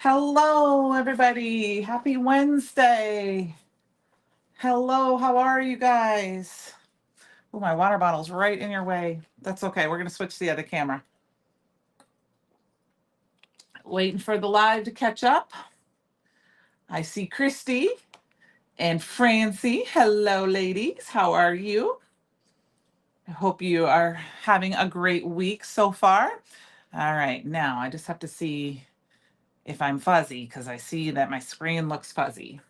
Hello, everybody. Happy Wednesday. Hello, how are you guys? Oh, my water bottle's right in your way. That's okay. We're going to switch to the other camera. Waiting for the live to catch up. I see Christy and Francie. Hello, ladies. How are you? I hope you are having a great week so far. All right, now I just have to see if I'm fuzzy because I see that my screen looks fuzzy.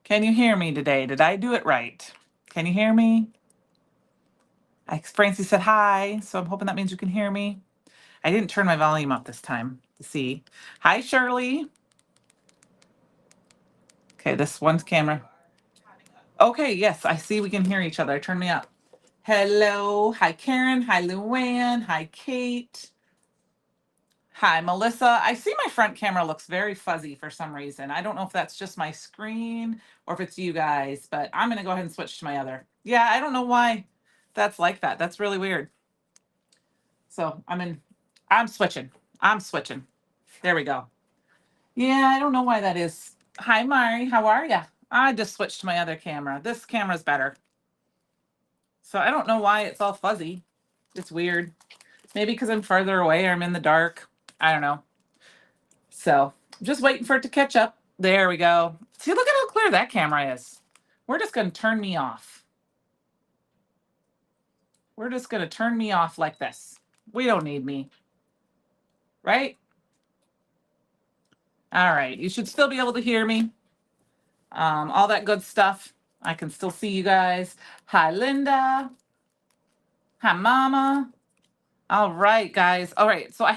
Can you hear me today? Did I do it right? Can you hear me? Francie said hi, so I'm hoping that means you can hear me. I didn't turn my volume up this time to see. Hi, Shirley. Okay, this one's camera. Okay, yes, I see we can hear each other. Turn me up. Hello. Hi, Karen. Hi, Luann. Hi, Kate. Hi, Melissa. I see my front camera looks very fuzzy for some reason. I don't know if that's just my screen or if it's you guys, but I'm going to go ahead and switch to my other. Yeah, I don't know why that's like that. That's really weird. So I'm switching. I'm switching. There we go. Yeah, I don't know why that is. Hi, Mari. How are ya? I just switched to my other camera. This camera's better. So I don't know why it's all fuzzy. It's weird. Maybe because I'm further away or I'm in the dark. I don't know. So I'm just waiting for it to catch up. There we go. See, look at how clear that camera is. We're just going to turn me off. We're just going to turn me off like this. We don't need me. Right? All right. You should still be able to hear me. All that good stuff. I can still see you guys. Hi, Linda. Hi, Mama. All right, guys. All right. So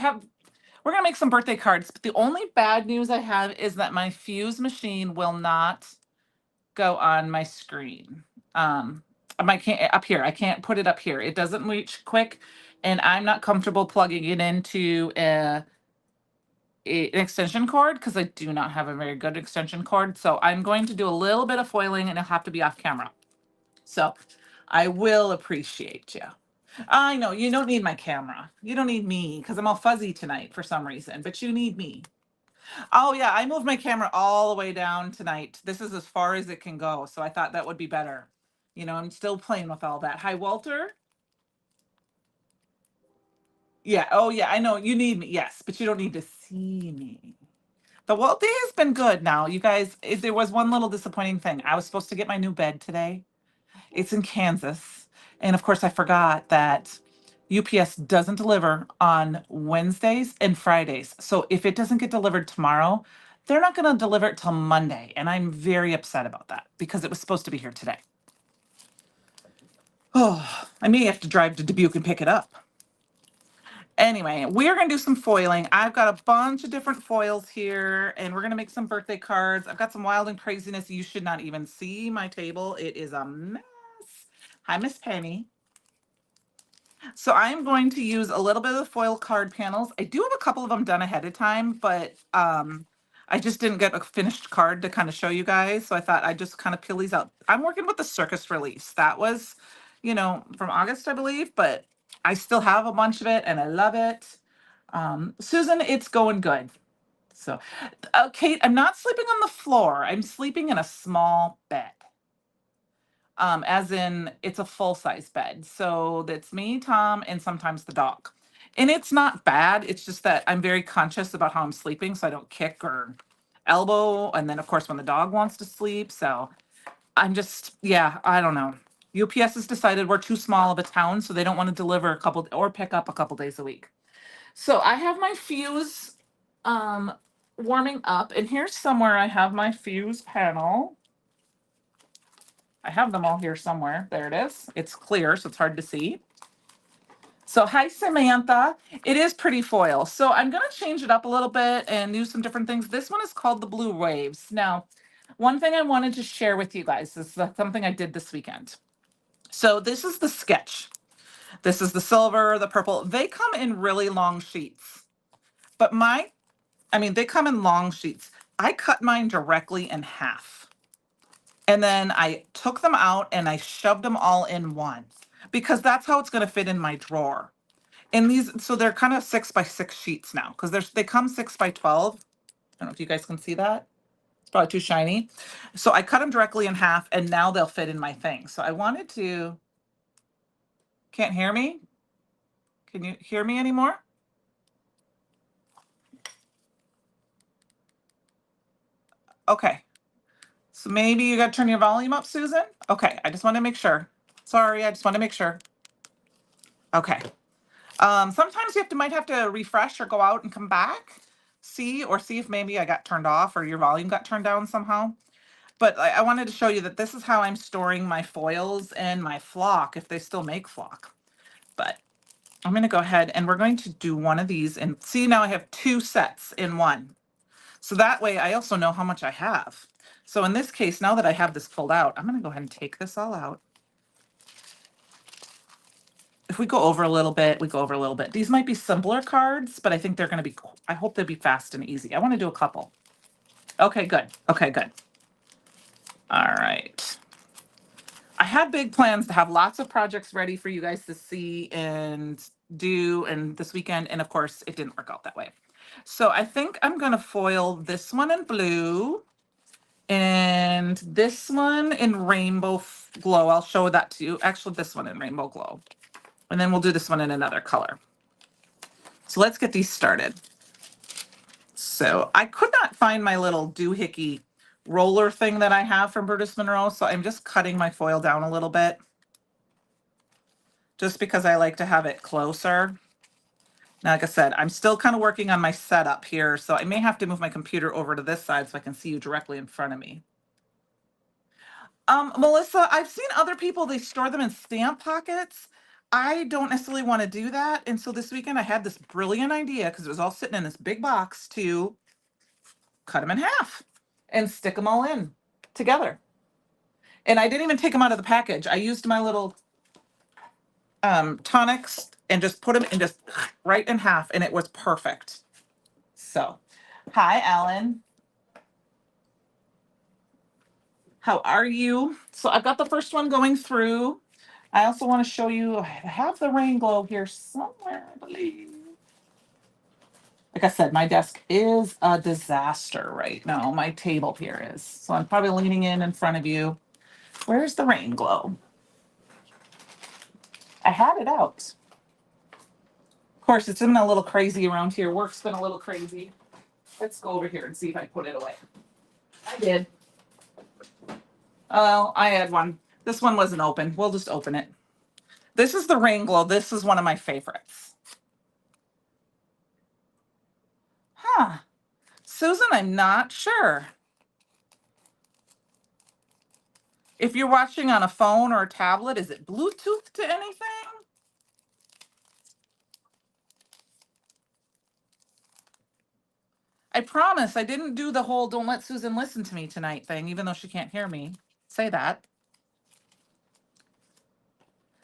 we're going to make some birthday cards. But the only bad news I have is that my fuse machine will not go on my screen. Up here. I can't put it up here. It doesn't reach quick. And I'm not comfortable plugging it into an extension cord because I do not have a very good extension cord. So I'm going to do a little bit of foiling and it'll have to be off camera. So I will appreciate you. I know you don't need my camera. You don't need me because I'm all fuzzy tonight for some reason, but you need me. Oh yeah, I moved my camera all the way down tonight. This is as far as it can go. So I thought that would be better. I'm still playing with all that. Hi, Walter. Yeah. Oh yeah, I know you need me. Yes, but you don't need to see me. The day has been good now. You guys, there was one little disappointing thing. I was supposed to get my new bed today. It's in Kansas. And of course, I forgot that UPS doesn't deliver on Wednesdays and Fridays. So if it doesn't get delivered tomorrow, they're not going to deliver it till Monday. And I'm very upset about that because it was supposed to be here today. Oh, I may have to drive to Dubuque and pick it up. Anyway, we're going to do some foiling. I've got a bunch of different foils here, and we're going to make some birthday cards. I've got some wild and craziness. You should not even see my table. It is a mess. Hi, Miss Penny. So I'm going to use a little bit of the foil card panels. I do have a couple of them done ahead of time, but I just didn't get a finished card to kind of show you guys. So I thought I'd just kind of peel these out. I'm working with the circus release. That was, from August, I believe, but I still have a bunch of it and I love it. Susan, it's going good. So, Kate, I'm not sleeping on the floor. I'm sleeping in a small bed. As in it's a full size bed. So that's me, Tom, and sometimes the dog. And it's not bad. It's just that I'm very conscious about how I'm sleeping so I don't kick or elbow. And then, of course, when the dog wants to sleep. So yeah, I don't know. UPS has decided we're too small of a town, so they don't want to deliver a couple or pick up a couple days a week. So I have my fuse um, warming up, and here's somewhere I have my fuse panel. I have them all here somewhere. There it is. It's clear, so it's hard to see. So hi, Samantha. It is pretty foil. So I'm going to change it up a little bit and use some different things. This one is called the Blue Waves. Now, one thing I wanted to share with you guys is something I did this weekend. So this is the sketch. This is the silver, the purple. They come in really long sheets. But they come in long sheets. I cut mine directly in half. And then I took them out and I shoved them all in one because that's how it's going to fit in my drawer. And so they're kind of 6x6 sheets now because they come 6x12. don't know if you guys can see that. It's probably too shiny. So I cut them directly in half and now they'll fit in my thing. So I wanted to, can't hear me? Can you hear me anymore? Okay. So maybe you got to turn your volume up, Susan? Okay, I just want to make sure. Sorry, I just want to make sure. Okay. Sometimes you might have to refresh or go out and come back, see if maybe I got turned off or your volume got turned down somehow. But I wanted to show you that this is how I'm storing my foils and my flock, if they still make flock. But I'm going to go ahead and we're going to do one of these and see, now I have 2 sets in one. So that way I also know how much I have. So in this case, now that I have this pulled out, I'm going to go ahead and take this all out. If we go over a little bit, we go over a little bit. These might be simpler cards, but I think they're going to be, I hope they'll be fast and easy. I want to do a couple. Okay, good. Okay, good. All right. I had big plans to have lots of projects ready for you guys to see and do and this weekend. And of course, it didn't work out that way. So I think I'm going to foil this one in blue and this one in rainbow glow. I'll show that to you. Actually, this one in rainbow glow. And then we'll do this one in another color. So let's get these started. So I could not find my little doohickey roller thing that I have from Brutus Monroe. So I'm just cutting my foil down a little bit, just because I like to have it closer. Now, like I said, I'm still kind of working on my setup here, so I may have to move my computer over to this side so I can see you directly in front of me. Melissa, I've seen other people, they store them in stamp pockets. I don't necessarily want to do that. And so this weekend I had this brilliant idea, because it was all sitting in this big box, to cut them in half and stick them all in together. And I didn't even take them out of the package. I used my little tonics and just put them in just right in half, and it was perfect. So, hi, Ellen. How are you? So I've got the first one going through. I also want to show you, I have the rain glow here somewhere, I believe. Like I said, my desk is a disaster right now. My table here is. So I'm probably leaning in front of you. Where's the rain glow? I had it out. Of course, it's been a little crazy around here. Work's been a little crazy. Let's go over here and see if I put it away. I did. Oh, I had one. This one wasn't open. We'll just open it. This is the rain glow. This is one of my favorites. Huh. Susan, I'm not sure. If you're watching on a phone or a tablet, is it Bluetooth to anything? I promise I didn't do the whole don't let Susan listen to me tonight thing, even though she can't hear me say that.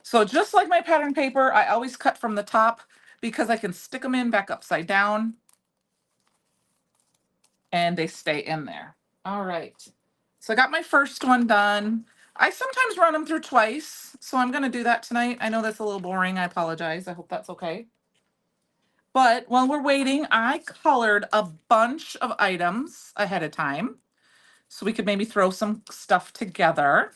So just like my pattern paper, I always cut from the top because I can stick them in back upside down and they stay in there. All right. So I got my first one done. I sometimes run them through twice, so I'm going to do that tonight. I know that's a little boring. I apologize. I hope that's okay. But while we're waiting, I colored a bunch of items ahead of time so we could maybe throw some stuff together.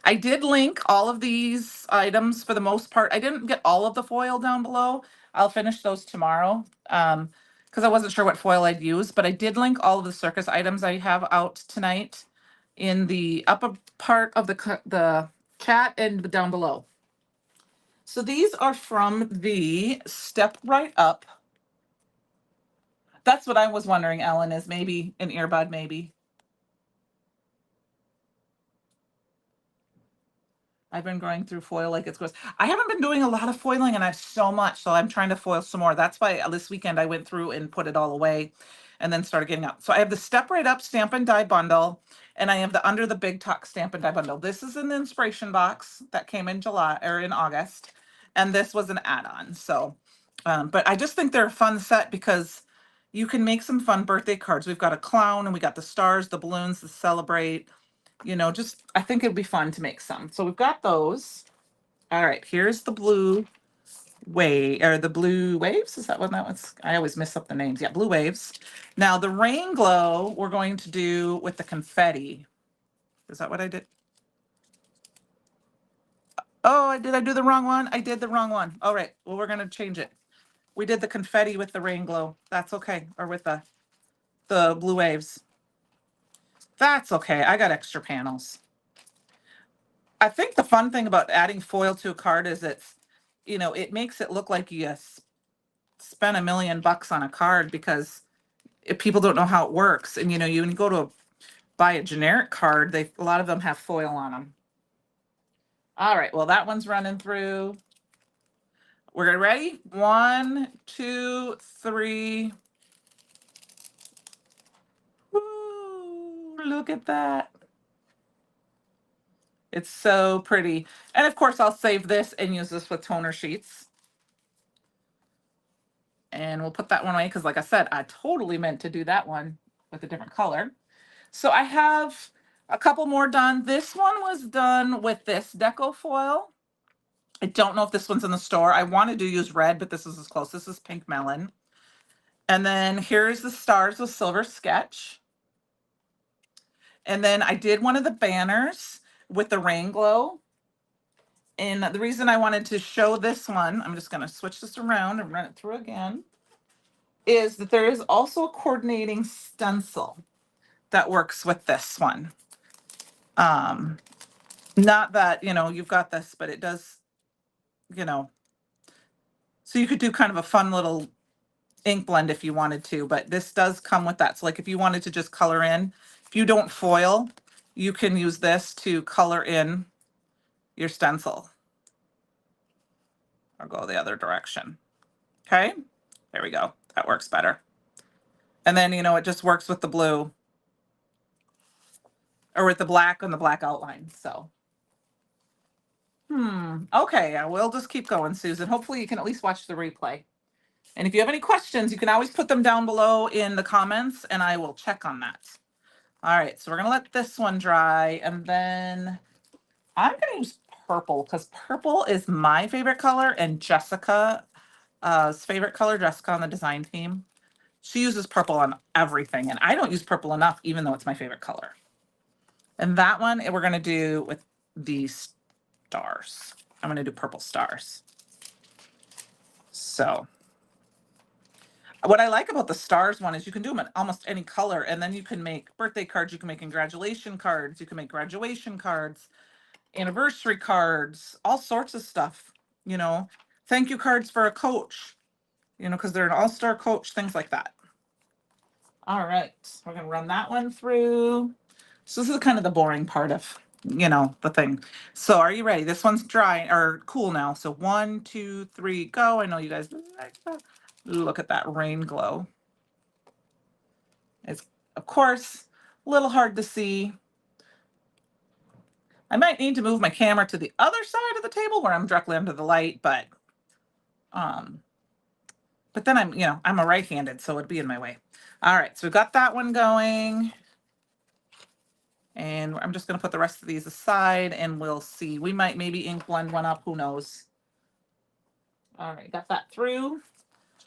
I did link all of these items for the most part. I didn't get all of the foil down below. I'll finish those tomorrow because I wasn't sure what foil I'd use, but I did link all of the circus items I have out tonight in the upper part of the chat and down below. So these are from the Step Right Up. That's what I was wondering, Ellen, is maybe an earbud, maybe. I've been going through foil like it's gross. I haven't been doing a lot of foiling and I have so much, so I'm trying to foil some more. That's why this weekend I went through and put it all away and then started getting out. So I have the Step Right Up Stamp and Die bundle, and I have the Under the Big Tuck Stamp and Die bundle. This is an inspiration box that came in July or in August, and this was an add-on. So, but I just think they're a fun set because you can make some fun birthday cards. We've got a clown and we got the stars, the balloons to celebrate. You know, just I think it'd be fun to make some. So we've got those. All right, here's the blue or the blue waves. Is that what that was? I always mess up the names. Yeah, blue waves. Now the rain glow we're going to do with the confetti. Is that what I did? Oh, did I do the wrong one? I did the wrong one. All right. Well, we're gonna change it. We did the confetti with the rain glow. That's okay. Or with the blue waves. That's okay. I got extra panels. I think the fun thing about adding foil to a card is it makes it look like you spent $1 million on a card because if people don't know how it works. And when you go to buy a generic card, a lot of them have foil on them. All right, well, that one's running through. We're ready? 1, 2, 3. Woo, look at that. It's so pretty. And of course, I'll save this and use this with toner sheets. And we'll put that one away because, like I said, I totally meant to do that one with a different color. So I have a couple more done. This one was done with this deco foil. I don't know if this one's in the store. I wanted to use red, but this is as close. This is pink melon. And then here's the stars with silver sketch. And then I did one of the banners with the rain glow. And the reason I wanted to show this one, I'm just going to switch this around and run it through again, is that there is also a coordinating stencil that works with this one. Not that, you've got this, but it does, so you could do kind of a fun little ink blend if you wanted to, but this does come with that. So like if you wanted to just color in, if you don't foil, you can use this to color in your stencil or go the other direction. Okay, there we go. That works better. And then, it just works with the blue or with the black and the black outline. So, okay, I will just keep going, Susan. Hopefully you can at least watch the replay. And if you have any questions, you can always put them down below in the comments and I will check on that. All right, so we're gonna let this one dry and then I'm gonna use purple because purple is my favorite color and Jessica's favorite color, Jessica on the design team. She uses purple on everything and I don't use purple enough, even though it's my favorite color. And that one we're gonna do with these stars. I'm gonna do purple stars. So what I like about the stars one is you can do them in almost any color and then you can make birthday cards, you can make congratulation cards, you can make graduation cards, anniversary cards, all sorts of stuff, thank you cards for a coach, because they're an all-star coach, things like that. All right, we're going to run that one through. So this is kind of the boring part of, the thing. So are you ready? This one's dry or cool now. So 1, 2, 3, go. I know you guys like that. Look at that rain glow. It's, of course, a little hard to see. I might need to move my camera to the other side of the table where I'm directly under the light, but then I'm a right-handed, so it'd be in my way. All right, so we've got that one going. And I'm just going to put the rest of these aside and we'll see. We might maybe ink blend one up, who knows. All right, got that through.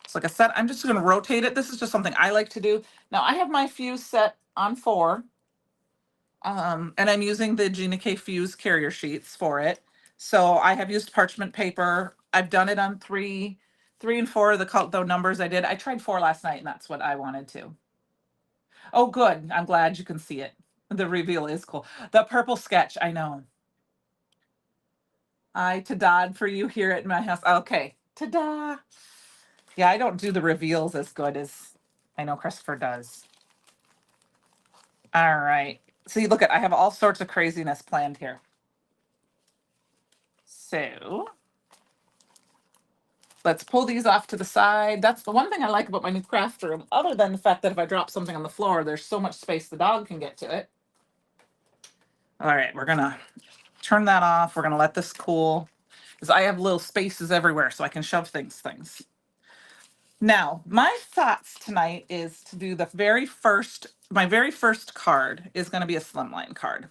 So like I said, I'm just going to rotate it. This is just something I like to do. Now I have my fuse set on 4. And I'm using the Gina K Fuse carrier sheets for it. So I have used parchment paper. I've done it on 3 and 4, the numbers I did. I tried 4 last night and that's what I wanted to. Oh, good. I'm glad you can see it. The reveal is cool. The purple sketch, I know. Ta-da for you here at my house. Okay, ta-da. Yeah, I don't do the reveals as good as I know Christopher does. All right. See, look I have all sorts of craziness planned here. So let's pull these off to the side. That's the one thing I like about my new craft room, other than the fact that if I drop something on the floor, there's so much space the dog can get to it. All right, we're gonna turn that off. We're gonna let this cool because I have little spaces everywhere so I can shove things. Now, my thoughts tonight is to do my very first card is going to be a slimline card.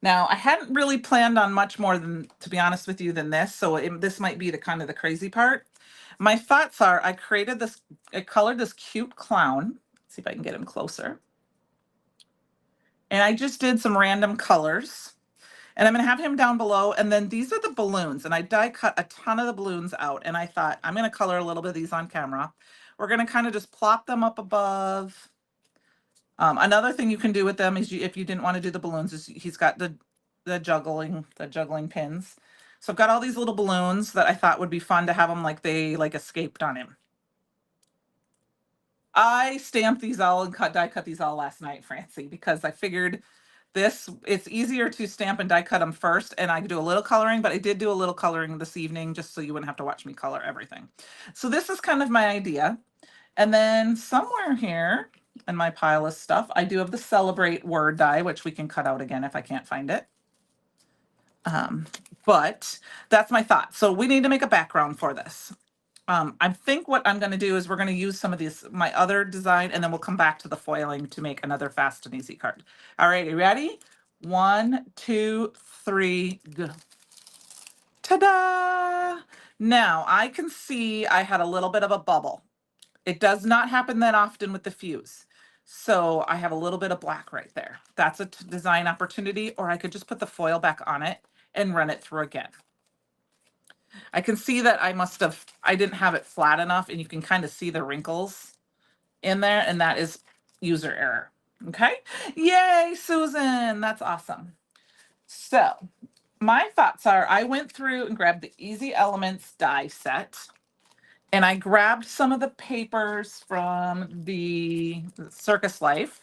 Now, I hadn't really planned on much more than, to be honest with you, than this. So this might be the kind of the crazy part. My thoughts are I colored this cute clown. Let's see if I can get him closer. And I just did some random colors. And I'm going to have him down below. And then these are the balloons. And I die cut a ton of the balloons out. And I thought, I'm going to color a little bit of these on camera. We're going to kind of just plop them up above. Another thing you can do with them is if you didn't want to do the balloons, is he's got the juggling pins. So I've got all these little balloons that I thought would be fun to have them like they like escaped on him. I stamped these all and die cut these all last night, Francie, because I figured it's easier to stamp and die cut them first, and I could do a little coloring, but I did do a little coloring this evening just so you wouldn't have to watch me color everything. So this is kind of my idea. And then somewhere here in my pile of stuff, I do have the Celebrate word die, which we can cut out again if I can't find it. But that's my thought. So we need to make a background for this. I think what I'm going to do is we're going to use some of these, my other design, and then we'll come back to the foiling to make another fast and easy card. All right, you ready? 1, 2, 3, go. Ta-da! Now I can see I had a little bit of a bubble. It does not happen that often with the fuse. So I have a little bit of black right there. That's a design opportunity, or I could just put the foil back on it and run it through again. I can see that I didn't have it flat enough, and you can kind of see the wrinkles in there, and that is user error. Okay. Yay, Susan. That's awesome. So my thoughts are I went through and grabbed the Easy Elements die set. And I grabbed some of the papers from the Circus Life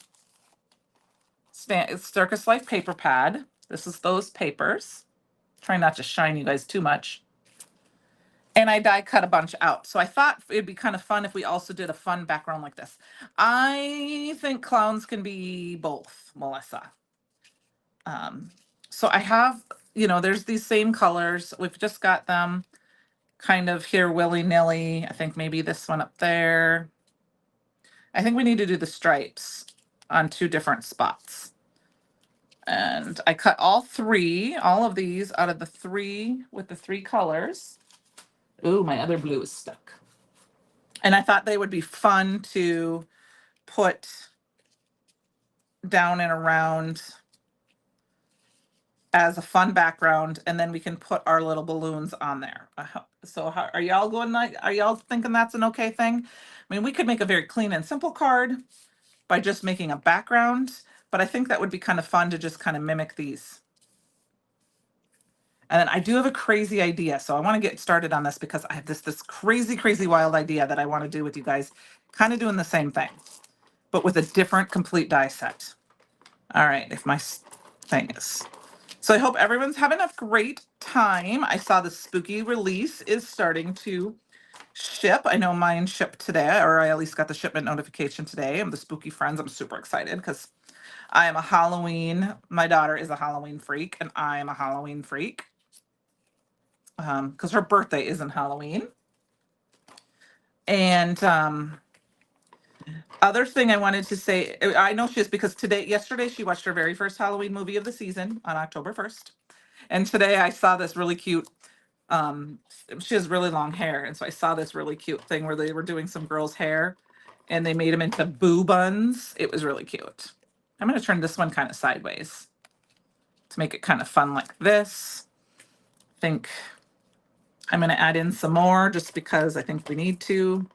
paper pad. This is those papers. Trying not to shine you guys too much. And I die cut a bunch out. So I thought it'd be kind of fun if we also did a fun background like this. I think clowns can be both, Melissa. So I have, there's these same colors. We've just got them kind of here willy-nilly. I think maybe this one up there. I think we need to do the stripes on 2 different spots. And I cut all of these out of the 3 with the 3 colors. Ooh, my other blue is stuck. And I thought they would be fun to put down and around as a fun background, and then we can put our little balloons on there. So are y'all thinking that's an okay thing? I mean, we could make a very clean and simple card by just making a background, but I think that would be kind of fun to just kind of mimic these. And then I do have a crazy idea. So I want to get started on this because I have this crazy wild idea that I want to do with you guys, kind of doing the same thing, but with a different complete die set. All right, if my thing is. So I hope everyone's having a great time. I saw the spooky release is starting to ship. I know mine shipped today, or I at least got the shipment notification today. I'm the Spooky Friends. I'm super excited because I am my daughter is a Halloween freak, and I am a Halloween freak. Because her birthday isn't Halloween. And other thing I wanted to say, I know she is because yesterday she watched her very first Halloween movie of the season on October 1st. And today I saw this really cute, she has really long hair. And so I saw this really cute thing where they were doing some girl's hair and they made them into boo buns. It was really cute. I'm going to turn this one kind of sideways to make it kind of fun like this. I think I'm going to add in some more just because I think we need to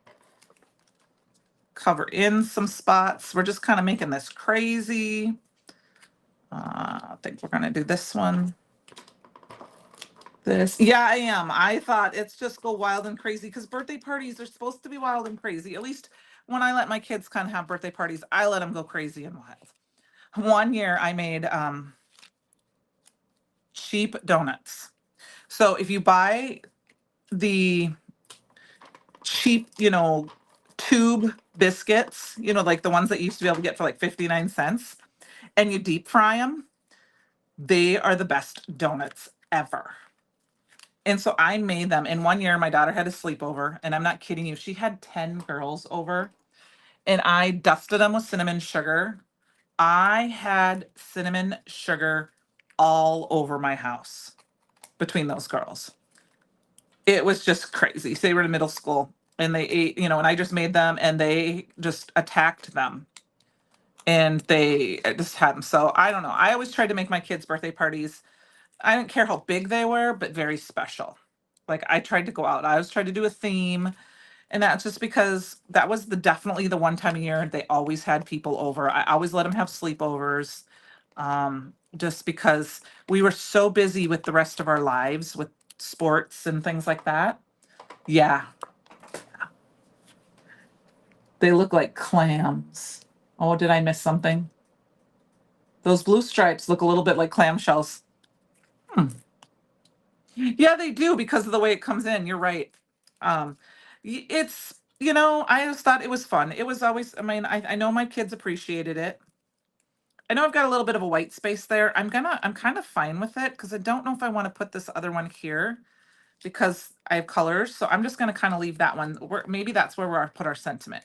cover in some spots. We're just kind of making this crazy. I think we're going to do this one. Yeah, I am. I thought it's just go wild and crazy because birthday parties are supposed to be wild and crazy. At least when I let my kids kind of have birthday parties, I let them go crazy and wild. One year I made cheap donuts. So if you buy the cheap, tube biscuits, like the ones that you used to be able to get for like 59 cents, and you deep fry them, they are the best donuts ever. And so I made them. And one year my daughter had a sleepover, and I'm not kidding you, she had 10 girls over, and I dusted them with cinnamon sugar. I had cinnamon sugar all over my house between those girls. It was just crazy. So they were in middle school and they ate, and I just made them and they just attacked them and they just had them. So I don't know. I always tried to make my kids' birthday parties. I didn't care how big they were, but very special. Like I tried to go out. I always tried to do a theme. And that's just because that was definitely the one time a year they always had people over. I always let them have sleepovers, just because we were so busy with the rest of our lives with sports and things like that. Yeah, they look like clams. Oh, did I miss something? Those blue stripes look a little bit like clamshells. Hmm. Yeah, they do because of the way it comes in. You're right. Um, it's, I just thought it was fun. It was always, I mean, I know my kids appreciated it. I know I've got a little bit of a white space there. I'm kind of fine with it because I don't know if I want to put this other one here because I have colors. So I'm just going to kind of leave that one. Maybe that's where we'll put our sentiment.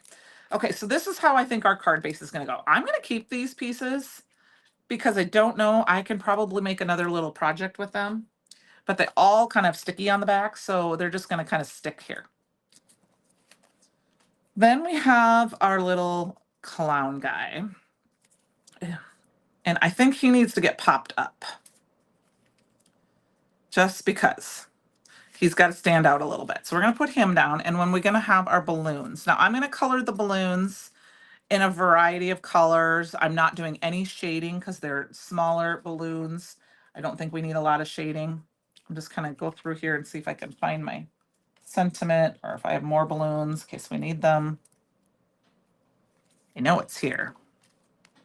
Okay, so this is how I think our card base is going to go. I'm going to keep these pieces because I don't know. I can probably make another little project with them, but they all kind of sticky on the back. So they're just going to kind of stick here. Then we have our little clown guy. And I think he needs to get popped up just because he's got to stand out a little bit. So we're going to put him down. And when we're going to have our balloons. Now I'm going to color the balloons in a variety of colors. I'm not doing any shading because they're smaller balloons. I don't think we need a lot of shading. I'm just kind of go through here and see if I can find my sentiment or if I have more balloons in case we need them. I know it's here.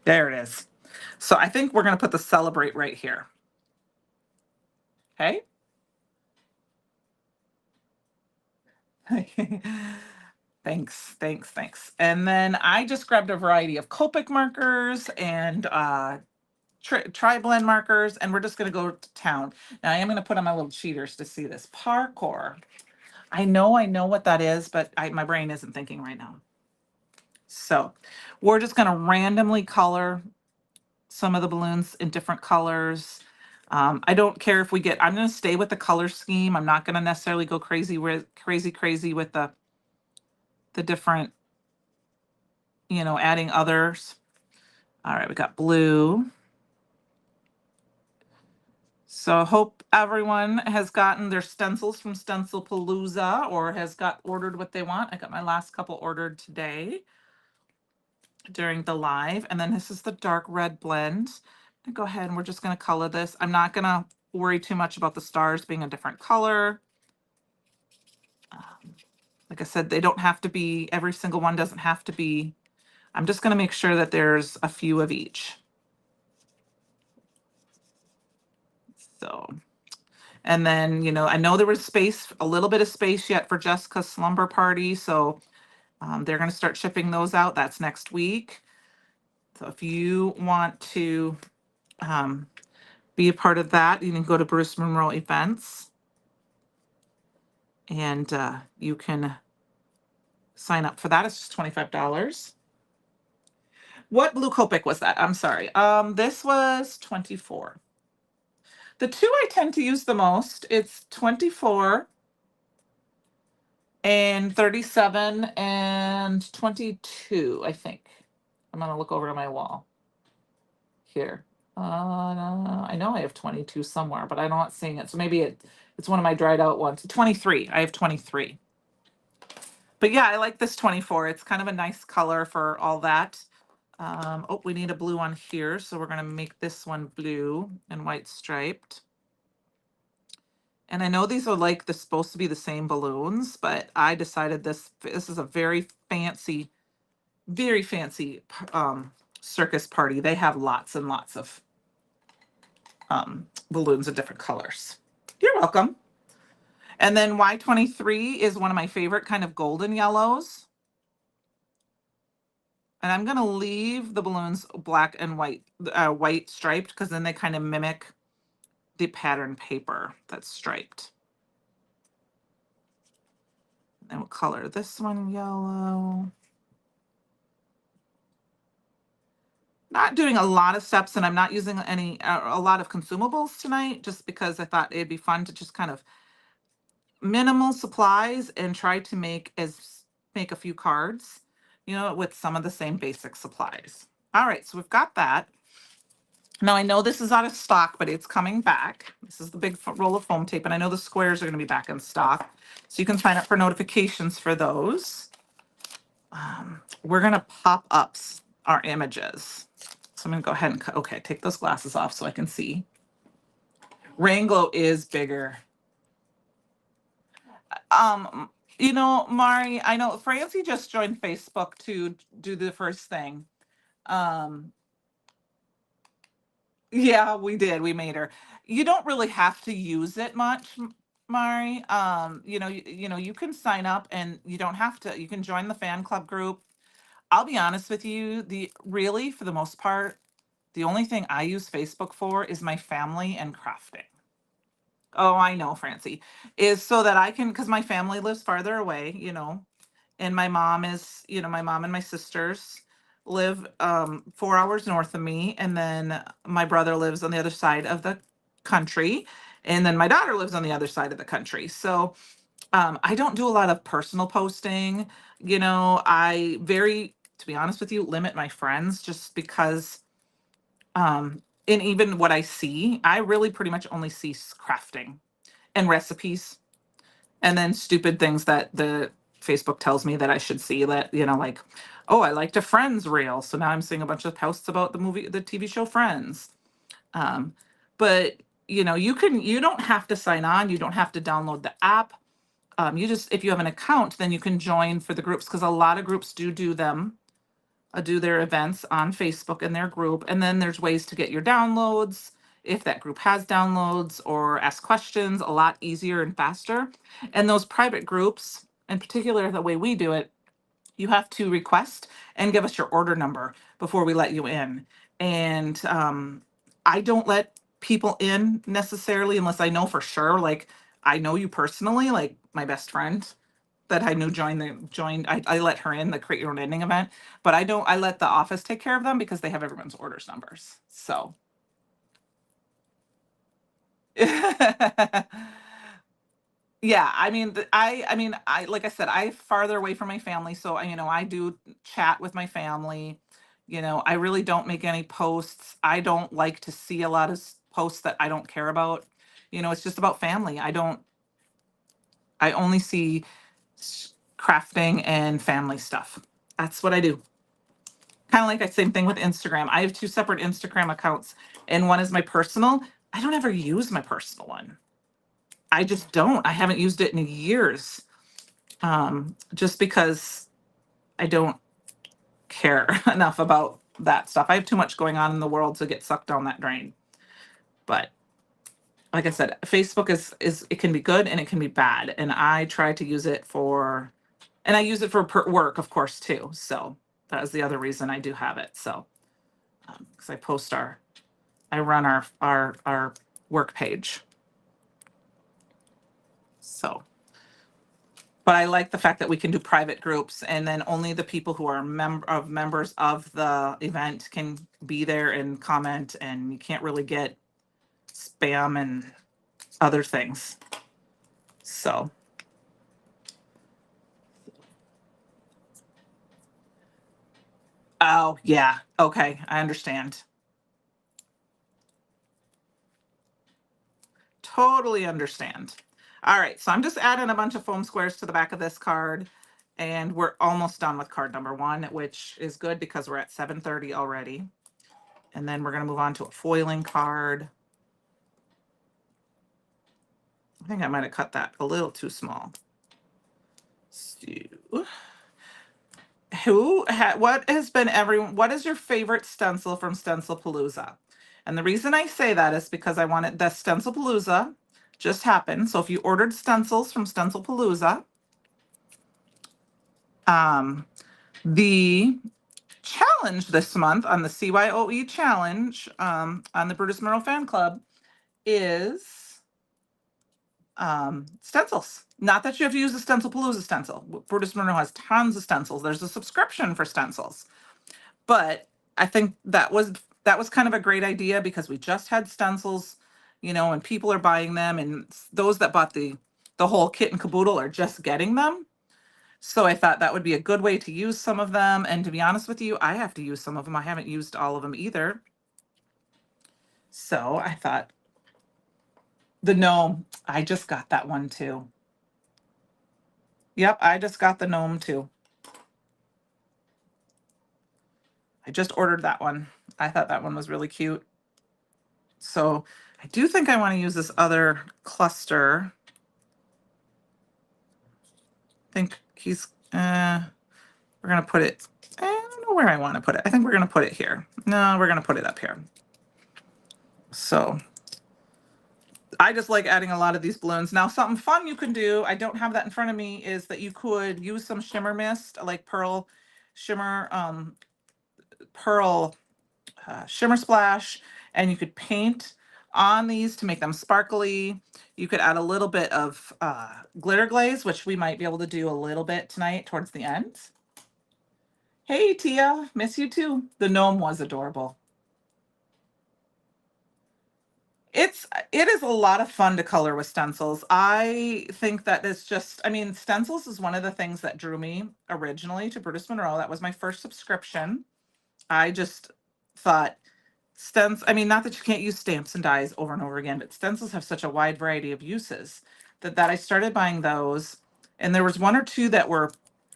There it is. So I think we're going to put the celebrate right here. Okay. Thanks, thanks, thanks. And then I just grabbed a variety of Copic markers and tri-blend markers, and we're just going to go to town. Now I am going to put on my little cheaters to see this. Parkour. I know what that is, but my brain isn't thinking right now. So we're just going to randomly color some of the balloons in different colors. I don't care if I'm going to stay with the color scheme. I'm not going to necessarily go crazy with the different, adding others. All right, we got blue. So I hope everyone has gotten their stencils from Stencil Palooza or has got ordered what they want. I got my last couple ordered today during the live. And then this is the dark red blend. Go ahead and we're just going to color this. I'm not going to worry too much about the stars being a different color. Like I said, they don't have to be, every single one doesn't have to be. I'm just going to make sure that there's a few of each. So, and then, I know there was a little bit of space yet for Jessica's slumber party. So they're going to start shipping those out. That's next week. So if you want to be a part of that, you can go to Bruce Monroe Events and you can sign up for that. It's just $25. What blue Copic was that? I'm sorry. This was 24. The two I tend to use the most, it's 24 and 37 and 22, I think. I'm going to look over to my wall here. I know I have 22 somewhere, but I'm not seeing it. So maybe it's one of my dried out ones. 23. I have 23. But yeah, I like this 24. It's kind of a nice color for all that. Oh, we need a blue one here. So we're going to make this one blue and white striped. And I know these are supposed to be the same balloons, but I decided this is a very fancy circus party. They have lots and lots of balloons of different colors. You're welcome. And then Y23 is one of my favorite kind of golden yellows. And I'm going to leave the balloons black and white striped because then they kind of mimic the pattern paper that's striped. And we'll color this one yellow. not doing a lot of steps, and I'm not using a lot of consumables tonight, just because I thought it'd be fun to just kind of minimal supplies and try to make a few cards, with some of the same basic supplies. All right, so we've got that. Now I know this is out of stock, but it's coming back. This is the big roll of foam tape, and I know the squares are going to be back in stock, so you can sign up for notifications for those. We're going to pop up our images. So I'm going to go ahead and okay, take those glasses off so I can see. Rain Glow is bigger. Mari, I know Francie just joined Facebook to do the first thing. Um, yeah, we did. We made her. You don't really have to use it much, Mari. You can sign up and you don't have to. You can join the fan club group. I'll be honest with you, for the most part, the only thing I use Facebook for is my family and crafting. Oh, I know, Francie. Is so that I can, because my family lives farther away, and my mom and my sisters live 4 hours north of me, and then my brother lives on the other side of the country, and then my daughter lives on the other side of the country. So I don't do a lot of personal posting. I to be honest with you, limit my friends just because and even what I see, I really pretty much only see crafting and recipes, and then stupid things that the Facebook tells me that I should see, that, like, oh, I liked a Friends reel. So now I'm seeing a bunch of posts about the TV show Friends. Um, but you don't have to sign on. You don't have to download the app. If you have an account, then you can join for the groups, because a lot of groups do them, do their events on Facebook in their group. And then there's ways to get your downloads, if that group has downloads, or ask questions a lot easier and faster. And those private groups, in particular, the way we do it, you have to request and give us your order number before we let you in. And I don't let people in necessarily unless I know for sure, like I know you personally, like my best friend that I knew joined. I let her in the Create Your Own Ending event, but I let the office take care of them because they have everyone's orders numbers. So yeah, I like I said, I farther away from my family, so I do chat with my family. I really don't make any posts. I don't like to see a lot of posts that I don't care about. It's just about family. I only see crafting and family stuff. That's what I do. Kind of like the same thing with Instagram. I have two separate Instagram accounts, and one is my personal. I don't ever use my personal one. I just don't. I haven't used it in years, just because I don't care enough about that stuff. I have too much going on in the world to get sucked down that drain. But like I said, Facebook is it can be good and it can be bad, and I try to use it and I use it for work, of course, too. So that is the other reason I do have it. So because I run our work page. So, but I like the fact that we can do private groups, and then only the people who are members of the event can be there and comment, and you can't really get spam and other things. So, oh yeah, okay, I understand. Totally understand. All right, so I'm just adding a bunch of foam squares to the back of this card, and we're almost done with card number one, which is good because we're at 7:30 already. And then we're going to move on to a foiling card. I think I might have cut that a little too small. So, what is your favorite stencil from Stencil Palooza? And the reason I say that is because I wanted the Stencil Palooza just happened. So if you ordered stencils from Stencil Palooza, the challenge this month on the CYOE challenge, on the Brutus Monroe fan club, is stencils. Not that you have to use a Stencil Palooza stencil. Brutus Monroe has tons of stencils. There's a subscription for stencils, but I think that was kind of a great idea because we just had stencils, and people are buying them, and those that bought the whole kit and caboodle are just getting them. So I thought that would be a good way to use some of them. And to be honest with you, I have to use some of them. I haven't used all of them either. So I thought the gnome, I just got that one too. Yep, I just got the gnome too. I just ordered that one. I thought that one was really cute. So I do think I want to use this other cluster. I think we're going to put it, I don't know where I want to put it. I think we're going to put it here. No, we're going to put it up here. So I just like adding a lot of these balloons. Now, something fun you can do, I don't have that in front of me, is that you could use some shimmer mist, like pearl shimmer, pearl shimmer splash, and you could paint on these to make them sparkly. You could add a little bit of glitter glaze, which we might be able to do a little bit tonight towards the end. Hey, Tia, miss you too. The gnome was adorable. It is a lot of fun to color with stencils. I think that it's just, I mean, stencils is one of the things that drew me originally to Brutus Monroe. That was my first subscription. I just thought I mean, not that you can't use stamps and dies over and over again, but stencils have such a wide variety of uses that I started buying those. And there was one or two that were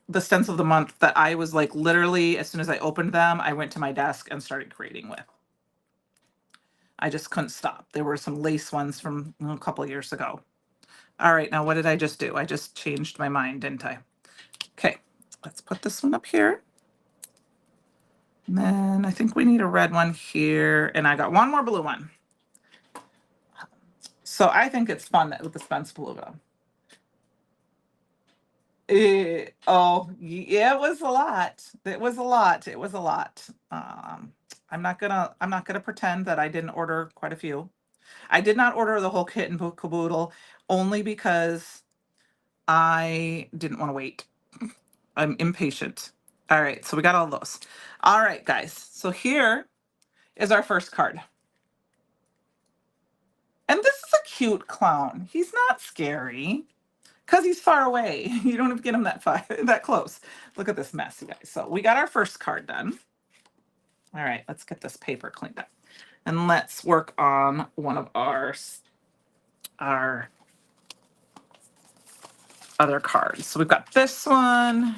the stencil of the month that I was like, literally, as soon as I opened them, I went to my desk and started creating with. I just couldn't stop. There were some lace ones from a couple of years ago. All right, now what did I just do? I just changed my mind, didn't I? Okay, let's put this one up here. And then I think we need a red one here. And I got one more blue one. So I think it's fun with the Spence Palooza. Yeah, it was a lot. It was a lot. It was a lot. I'm not gonna pretend that I didn't order quite a few. I did not order the whole kit and caboodle only because I didn't want to wait. I'm impatient. All right, so we got all those. All right, guys. So here is our first card. And this is a cute clown. He's not scary because he's far away. You don't have to get him that close. Look at this mess, you guys. So we got our first card done. All right, let's get this paper cleaned up. And let's work on one of our other cards. So we've got this one.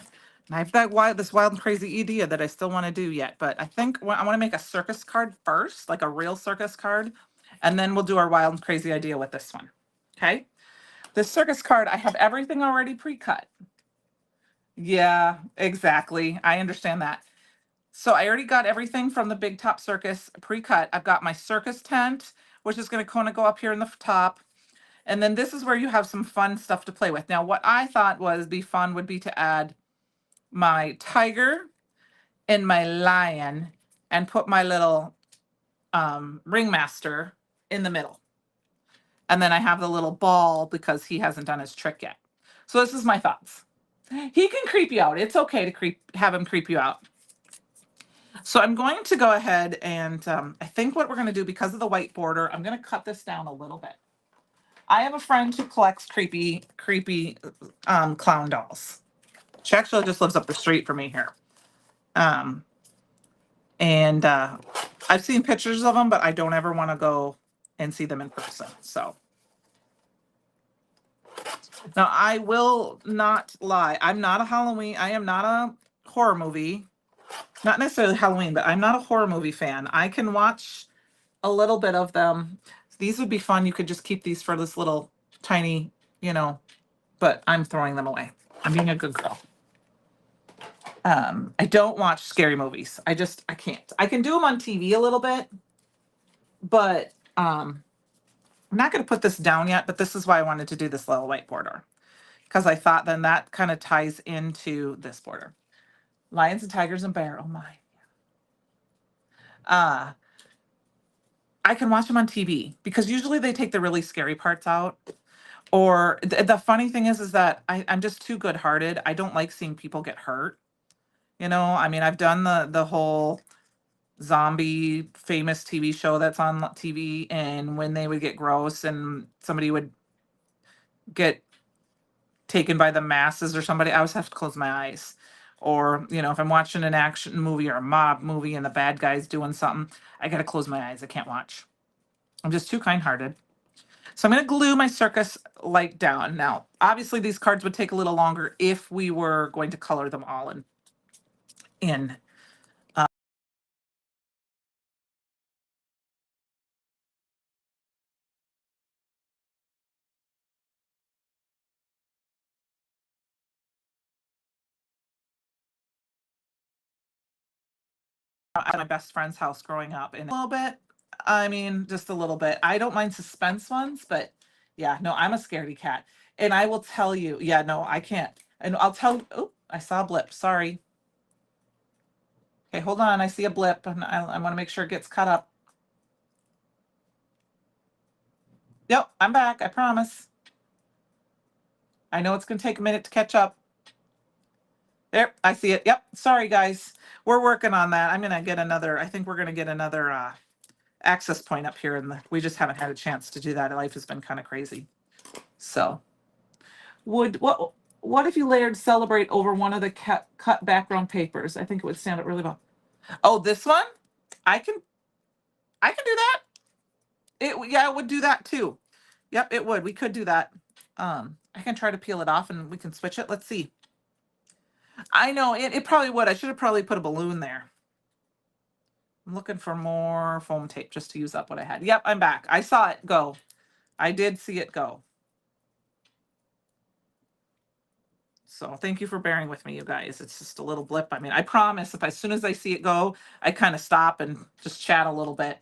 And I've got this wild and crazy idea that I still want to do yet. But I think I want to make a circus card first, like a real circus card. And then we'll do our wild and crazy idea with this one. Okay. This circus card, I have everything already pre-cut. Yeah, exactly. I understand that. So I already got everything from the Big Top Circus pre-cut. I've got my circus tent, which is going to kind of go up here in the top. And then this is where you have some fun stuff to play with. Now, what I thought be fun would be to add my tiger and my lion and put my little ringmaster in the middle. And then I have the little ball because he hasn't done his trick yet. So this is my thoughts. He can creep you out. It's okay to have him creep you out. So I'm going to go ahead and I think what we're going to do, because of the white border, I'm going to cut this down a little bit. I have a friend who collects creepy clown dolls. She actually just lives up the street from me here. And I've seen pictures of them, but I don't ever want to go and see them in person. So now I will not lie. I am not a horror movie, not necessarily Halloween, but I'm not a horror movie fan. I can watch a little bit of them. These would be fun. You could just keep these for this little tiny, but I'm throwing them away. I'm being a good girl. I don't watch scary movies. I can't. I can do them on TV a little bit, but I'm not going to put this down yet, but this is why I wanted to do this little white border, because I thought then that kind of ties into this border. Lions and tigers and bear. Oh my. I can watch them on TV because usually they take the really scary parts out. Or the funny thing is that I'm just too good-hearted. I don't like seeing people get hurt. I mean, I've done the whole zombie famous TV show that's on TV, and when they would get gross and somebody would get taken by the masses or somebody, I always have to close my eyes. Or, if I'm watching an action movie or a mob movie and the bad guy's doing something, I gotta close my eyes. I can't watch. I'm just too kind-hearted. So I'm gonna glue my circus light down. Now, obviously these cards would take a little longer if we were going to color them all in. At my best friend's house growing up, and a little bit, I mean, just a little bit. I don't mind suspense ones, but yeah, no, I'm a scaredy cat. And I will tell you, yeah, no, I can't. And I'll tell, oh, I saw a blip. Sorry. Okay, hold on. I see a blip, and I want to make sure it gets cut up. Yep, I'm back. I promise. I know it's going to take a minute to catch up. There, I see it. Yep. Sorry, guys. We're working on that. I'm going to get another, I think we're going to get another access point up here, and we just haven't had a chance to do that. Life has been kind of crazy. So, what if you layered celebrate over one of the cut background papers? I think it would stand up really well. Oh, this one? I can I can do that. Yeah, it would do that too. Yep, it would. We could do that. I can try to peel it off and we can switch it. Let's see. I know it probably would. I should have probably put a balloon there. I'm looking for more foam tape just to use up what I had. Yep, I'm back. I saw it go. I did see it go. So thank you for bearing with me, you guys. It's just a little blip. I mean, I promise if as soon as I see it go, I kind of stop and just chat a little bit.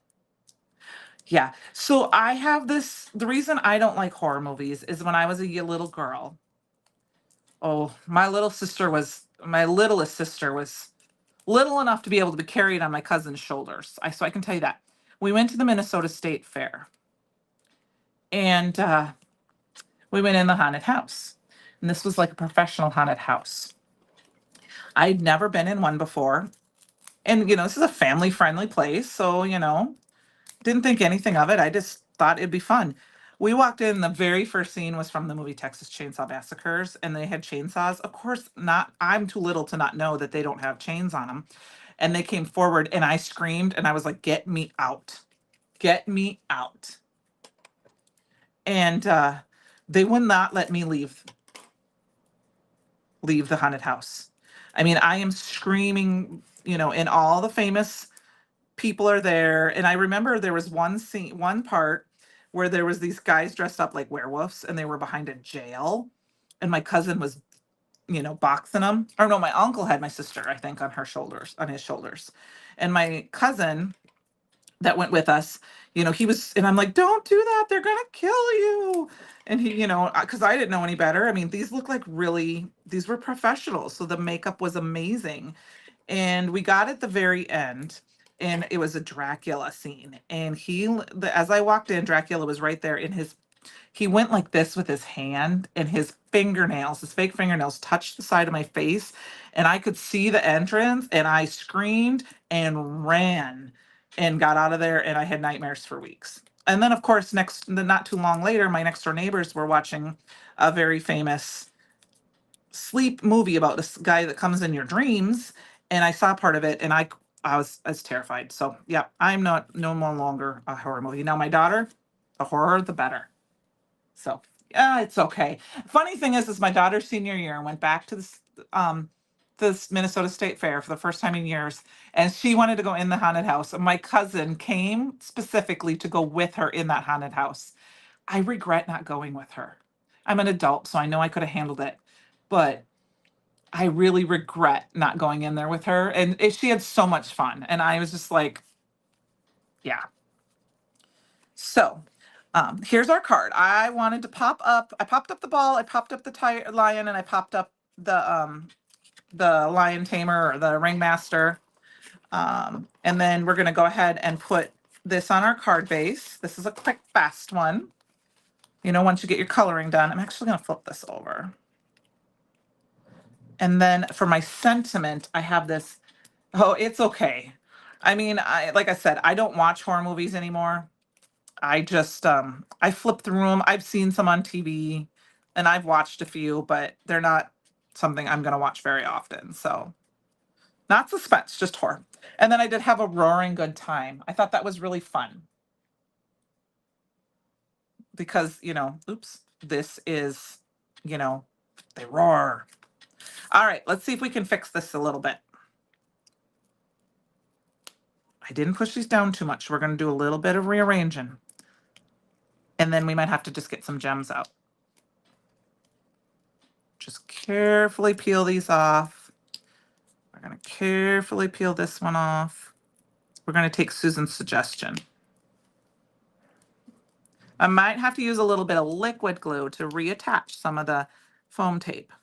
Yeah. So I have this, the reason I don't like horror movies is when I was a little girl. Oh, my littlest sister was little enough to be able to be carried on my cousin's shoulders. So I can tell you that. We went to the Minnesota State Fair, and we went in the haunted house. And this was like a professional haunted house. I'd never been in one before. And, this is a family friendly place. So, didn't think anything of it. I just thought it'd be fun. We walked in, the very first scene was from the movie Texas Chainsaw Massacres, and they had chainsaws. Of course, not, I'm too little to not know that they don't have chains on them. And they came forward, and I screamed, and I was like, get me out. Get me out. And they would not let me leave the haunted house. I mean, I am screaming, and all the famous people are there. And I remember there was one part where there was these guys dressed up like werewolves and they were behind a jail. And my cousin was, boxing them. Or no, my uncle had my sister, I think, on his shoulders. And my cousin that went with us, and I'm like, don't do that. They're going to kill you. And he, because I didn't know any better. I mean, these were professionals. So the makeup was amazing. And we got at the very end, and it was a Dracula scene. And as I walked in, Dracula was right there he went like this with his hand, and his fake fingernails touched the side of my face, and I could see the entrance, and I screamed and ran and got out of there, and I had nightmares for weeks. And then, of course, not too long later, my next door neighbors were watching a very famous sleep movie about this guy that comes in your dreams, and I saw part of it, and I was terrified. So yeah, I'm no more longer a horror movie. Now my daughter, the horror the better. So yeah, it's okay. Funny thing is my daughter's senior year went back to this Minnesota State Fair for the first time in years, and she wanted to go in the haunted house. And my cousin came specifically to go with her in that haunted house. I regret not going with her. I'm an adult, so I know I could have handled it, but I really regret not going in there with her. And she had so much fun, and I was just like, yeah. So here's our card. I wanted to I popped up the ball, I popped up the lion, and I popped up the lion tamer or the ringmaster. And then we're going to go ahead and put this on our card base. This is a quick, fast one. Once you get your coloring done, I'm actually going to flip this over. And then for my sentiment, I have this. Oh, it's okay. I mean, like I said, I don't watch horror movies anymore. I just I flip through them. I've seen some on TV and I've watched a few, but they're not something I'm going to watch very often. So, not suspense, just horror. And then I did have a roaring good time. I thought that was really fun because, oops, this is, you know, they roar. All right, let's see if we can fix this a little bit. I didn't push these down too much. We're going to do a little bit of rearranging. And then we might have to just get some gems out. Just carefully peel these off. We're going to carefully peel this one off. We're going to take Susan's suggestion. I might have to use a little bit of liquid glue to reattach some of the foam tape,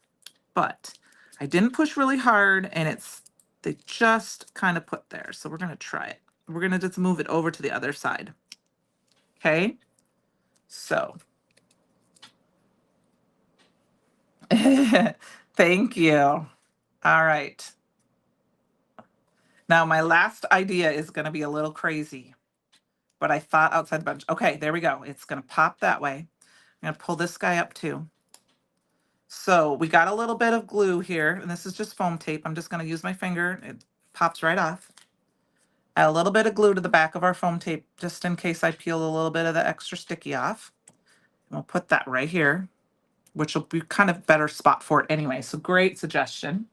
but I didn't push really hard and they just kind of put there. So we're going to try it. We're going to just move it over to the other side. Okay. So thank you. All right. Now my last idea is going to be a little crazy, but I thought outside the bunch. Okay, there we go. It's going to pop that way. I'm going to pull this guy up too. So we got a little bit of glue here, and this is just foam tape. I'm just going to use my finger. It pops right off. Add a little bit of glue to the back of our foam tape, just in case I peel a little bit of the extra sticky off. And we'll put that right here, which will be kind of better spot for it anyway. So great suggestion.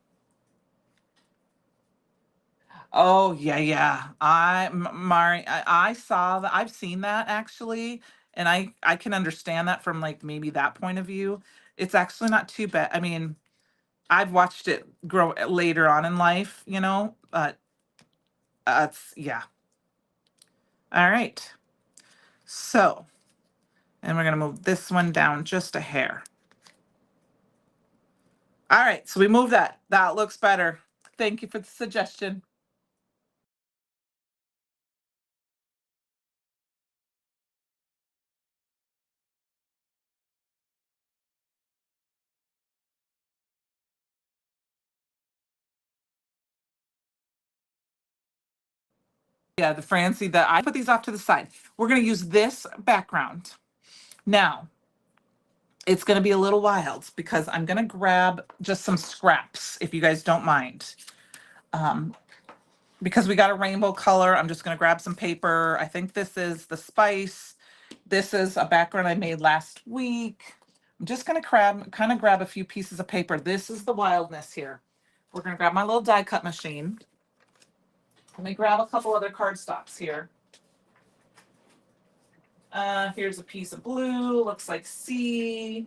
Oh, yeah, yeah. Mari, I saw that. I've seen that actually, and I can understand that from like maybe that point of view. It's actually not too bad. I mean, I've watched it grow later on in life, but it's yeah. All right. So, and we're gonna move this one down just a hair. All right, so we moved that. That looks better. Thank you for the suggestion. Yeah, the Francie that I put these off to the side. We're gonna use this background. Now, it's gonna be a little wild because I'm gonna grab just some scraps, if you guys don't mind. Because we got a rainbow color, I'm just gonna grab some paper. I think this is the spice. This is a background I made last week. I'm just gonna kind of grab a few pieces of paper. This is the wildness here. We're gonna grab my little die cut machine. Let me grab a couple other cardstocks here. Here's a piece of blue, looks like C.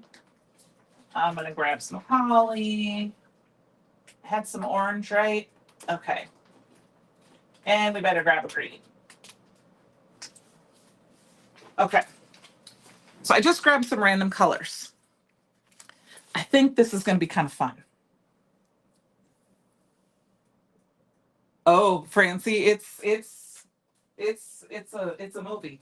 I'm gonna grab some holly. Had some orange, right? Okay. And we better grab a green. Okay. So I just grabbed some random colors. I think this is gonna be kind of fun. Oh, Francie, it's a movie.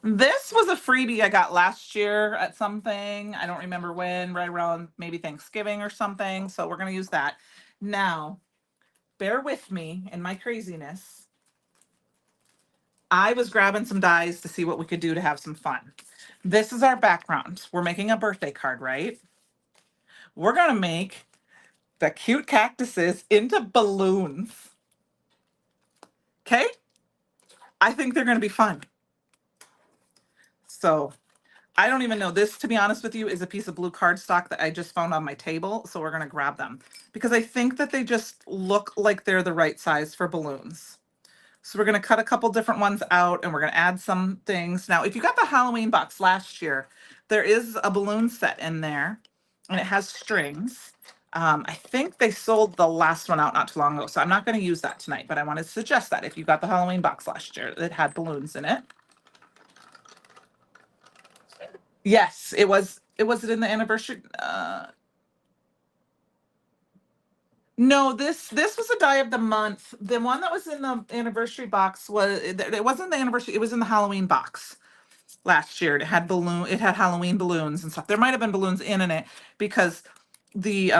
This was a freebie I got last year at something. I don't remember when, right around maybe Thanksgiving or something. So we're going to use that. Now, bear with me in my craziness. I was grabbing some dies to see what we could do to have some fun. This is our background. We're making a birthday card, right? We're going to make the cute cactuses into balloons. Okay? I think they're going to be fun. So I don't even know. This, to be honest with you, is a piece of blue cardstock that I just found on my table. So we're going to grab them because I think that they just look like they're the right size for balloons. So we're going to cut a couple different ones out and we're going to add some things. Now, if you got the Halloween box last year, there is a balloon set in there and it has strings. I think they sold the last one out not too long ago. So I'm not going to use that tonight, but I wanted to suggest that if you got the Halloween box last year, it had balloons in it. Yes, it was. Was it in the anniversary? No, this was a die of the month. The one that was in the anniversary box it wasn't the anniversary. It was in the Halloween box last year. It had balloon. It had Halloween balloons and stuff. There might have been balloons in it because the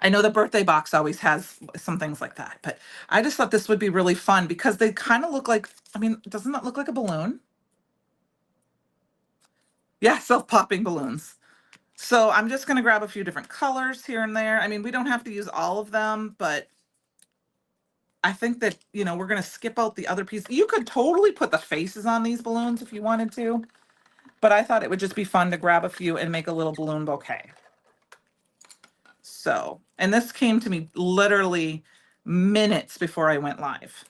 I know the birthday box always has some things like that, but I just thought this would be really fun because they kind of look like, I mean, doesn't that look like a balloon? Yeah, self-popping balloons. So I'm just going to grab a few different colors here and there. I mean, we don't have to use all of them, but I think that, you know, we're going to skip out the other piece. You could totally put the faces on these balloons if you wanted to, but I thought it would just be fun to grab a few and make a little balloon bouquet. So, and this came to me literally minutes before I went live.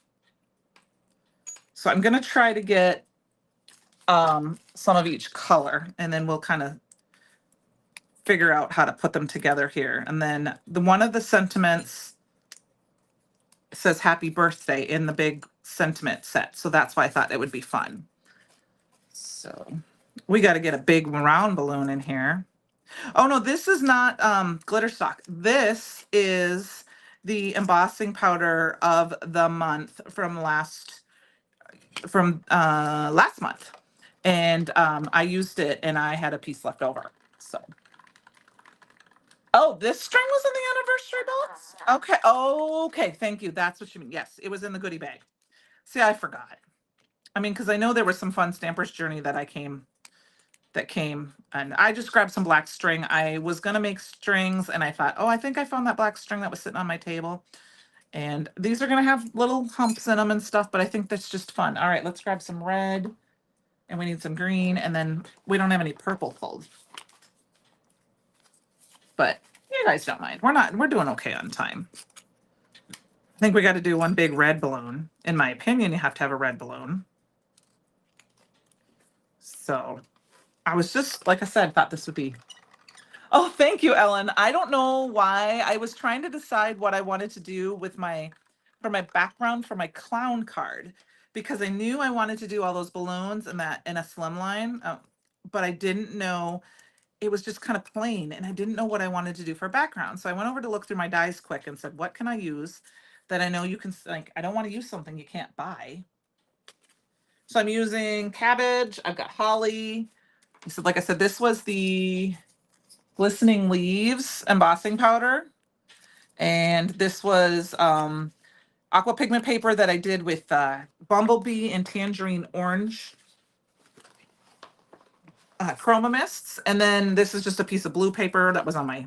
So I'm going to try to get some of each color, and then we'll kind of figure out how to put them together here. And then one of the sentiments says happy birthday in the big sentiment set. So that's why I thought it would be fun. So we got to get a big round balloon in here. Oh no, this is not glitter stock. This is the embossing powder of the month from last month. And I used it and I had a piece left over. So oh, this string was in the anniversary box? Okay. Okay. Thank you. That's what you mean. Yes, it was in the goodie bag. See, I forgot. I mean, because I know there was some fun Stamper's Journey that came, and I just grabbed some black string. I was gonna make strings and I thought, oh, I think I found that black string that was sitting on my table. And these are gonna have little humps in them and stuff, but I think that's just fun. All right, let's grab some red, and we need some green, and then we don't have any purple fold. But you guys don't mind. We're doing okay on time. I think we got to do one big red balloon. In my opinion, you have to have a red balloon. So I was just, like I said, thought this would be. Oh, thank you, Ellen. I don't know why. I was trying to decide what I wanted to do with for my background for my clown card, because I knew I wanted to do all those balloons and that in a slimline, but I didn't know. It was just kind of plain, and I didn't know what I wanted to do for a background. So I went over to look through my dies quick and said, what can I use that I know you can, like, I don't want to use something you can't buy. So I'm using cabbage. I've got holly. So like I said, this was the glistening leaves embossing powder. And this was aqua pigment paper that I did with bumblebee and tangerine orange chroma mists. And then this is just a piece of blue paper that was on my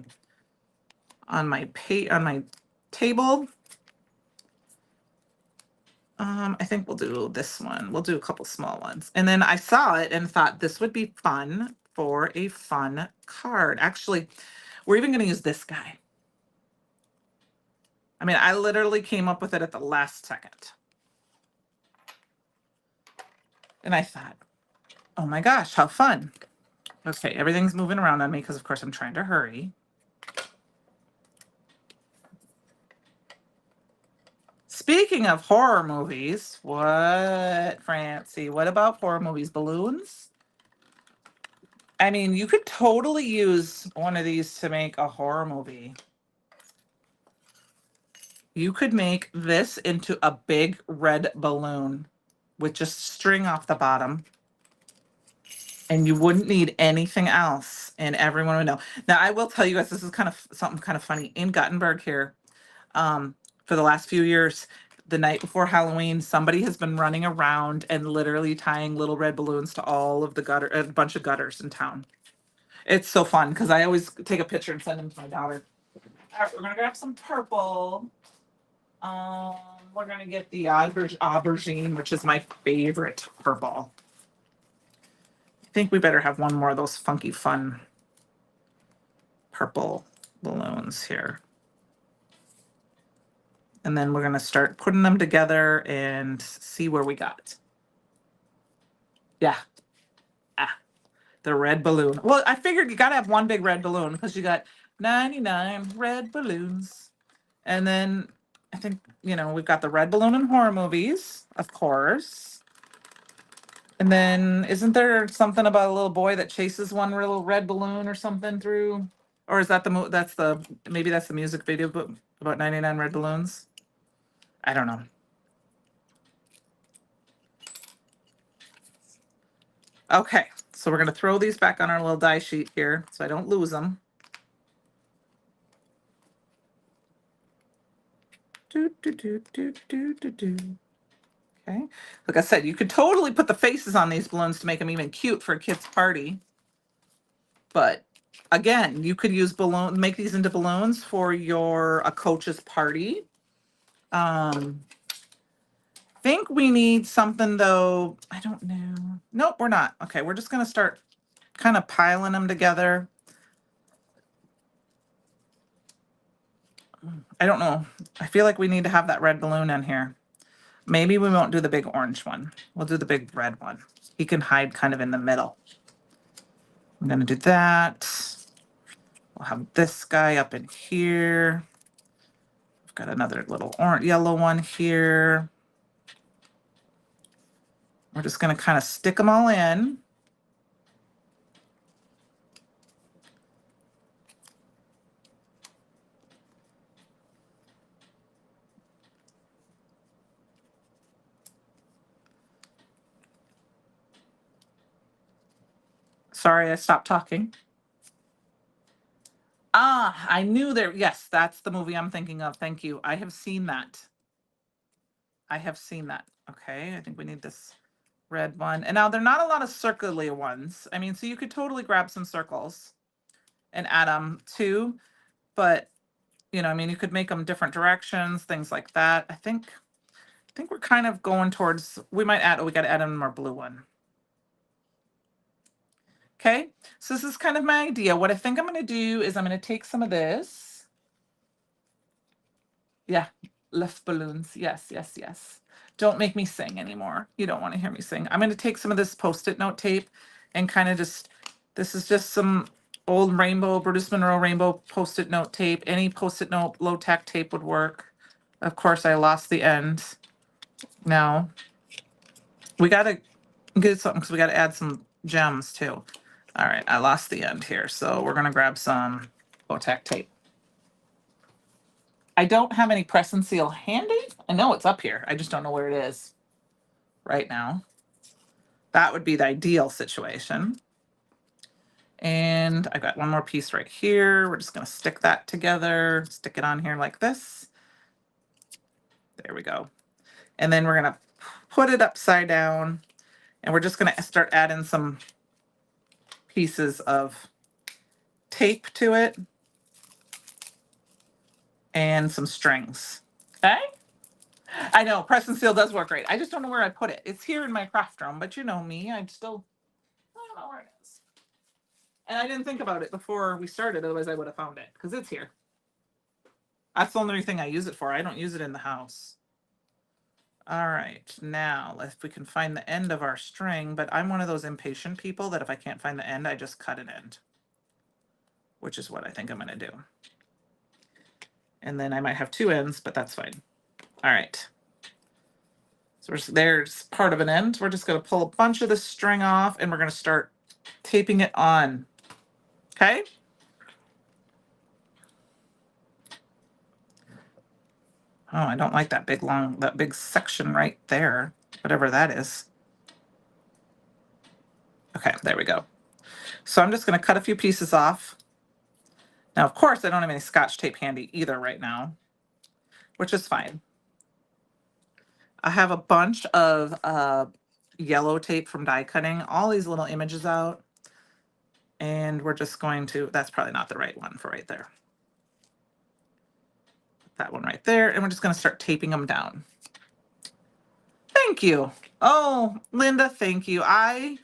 table. I think we'll do this one. We'll do a couple small ones. And then I saw it and thought this would be fun for a fun card. Actually, we're even going to use this guy. I mean, I literally came up with it at the last second. And I thought, oh my gosh, how fun. Okay, everything's moving around on me because, of course, I'm trying to hurry. Speaking of horror movies, what, Francie? What about horror movies? Balloons? I mean, you could totally use one of these to make a horror movie. You could make this into a big red balloon with just string off the bottom, and you wouldn't need anything else, and everyone would know. Now, I will tell you guys, this is kind of something kind of funny. In Gothenburg here, for the last few years, the night before Halloween, somebody has been running around and literally tying little red balloons to all of the a bunch of gutters in town. It's so fun because I always take a picture and send them to my daughter. All right, we're gonna grab some purple. We're gonna get the aubergine, which is my favorite purple. I think we better have one more of those funky, fun purple balloons here. And then we're gonna start putting them together and see where we got. Yeah. The red balloon. Well, I figured you gotta have one big red balloon because you got 99 red balloons. And then I think, we've got the red balloon in horror movies, of course. And then isn't there something about a little boy that chases one little red balloon or something through? Or is that maybe that's the music video about 99 red balloons? I don't know. Okay, so we're gonna throw these back on our little die sheet here so I don't lose them. Do, do, do, do, do, do, do. Okay. Like I said, you could totally put the faces on these balloons to make them even cute for a kid's party. But again, you could use make these into balloons for a coach's party. Think we need something though. I don't know. Nope, we're not. Okay, we're just gonna start kind of piling them together. I don't know. I feel like we need to have that red balloon in here. Maybe we won't do the big orange one. We'll do the big red one. He can hide kind of in the middle. I'm gonna do that. We'll have this guy up in here. I've got another little orange, yellow one here. We're just gonna kind of stick them all in. Sorry, I stopped talking. Ah, I knew there. Yes, that's the movie I'm thinking of. Thank you. I have seen that. I have seen that. Okay, I think we need this red one. And now there are not a lot of circular ones. I mean, so you could totally grab some circles and add them too. But, you know, I mean, you could make them different directions, things like that. I think we're kind of going towards, we might add, oh, we got to add in more blue one. Okay, so this is kind of my idea. What I think I'm going to do is I'm going to take some of this. Yeah, lift balloons. Yes, yes, yes. Don't make me sing anymore. You don't want to hear me sing. I'm going to take some of this Post-it note tape and kind of just, this is just some old rainbow, Brutus Monroe rainbow Post-it note tape. Any Post-it note low tack tape would work. Of course, I lost the end. Now, we got to get something because we got to add some gems too. All right, I lost the end here. So we're going to grab some low tack tape. I don't have any press and seal handy. I know it's up here. I just don't know where it is right now. That would be the ideal situation. And I've got one more piece right here. We're just going to stick that together, stick it on here like this. There we go. And then we're going to put it upside down and we're just going to start adding some pieces of tape to it and some strings. Okay? I know press and seal does work great. I just don't know where I put it. It's here in my craft room, but you know me, I don't know where it is. And I didn't think about it before we started, otherwise I would have found it because it's here. That's the only thing I use it for. I don't use it in the house. All right, now if we can find the end of our string, but I'm one of those impatient people that if I can't find the end, I just cut an end, which is what I think I'm going to do. And then I might have two ends, but that's fine. All right. So there's part of an end. We're just going to pull a bunch of the string off and we're going to start taping it on. Okay. Oh, I don't like that big section right there, whatever that is. Okay, there we go. So I'm just going to cut a few pieces off. Now, of course, I don't have any Scotch tape handy either right now, which is fine. I have a bunch of yellow tape from die cutting, all these little images out. And we're just going to, that's probably not the right one for right there. That one right there. And we're just going to start taping them down. Thank you. Oh, Linda, thank you. I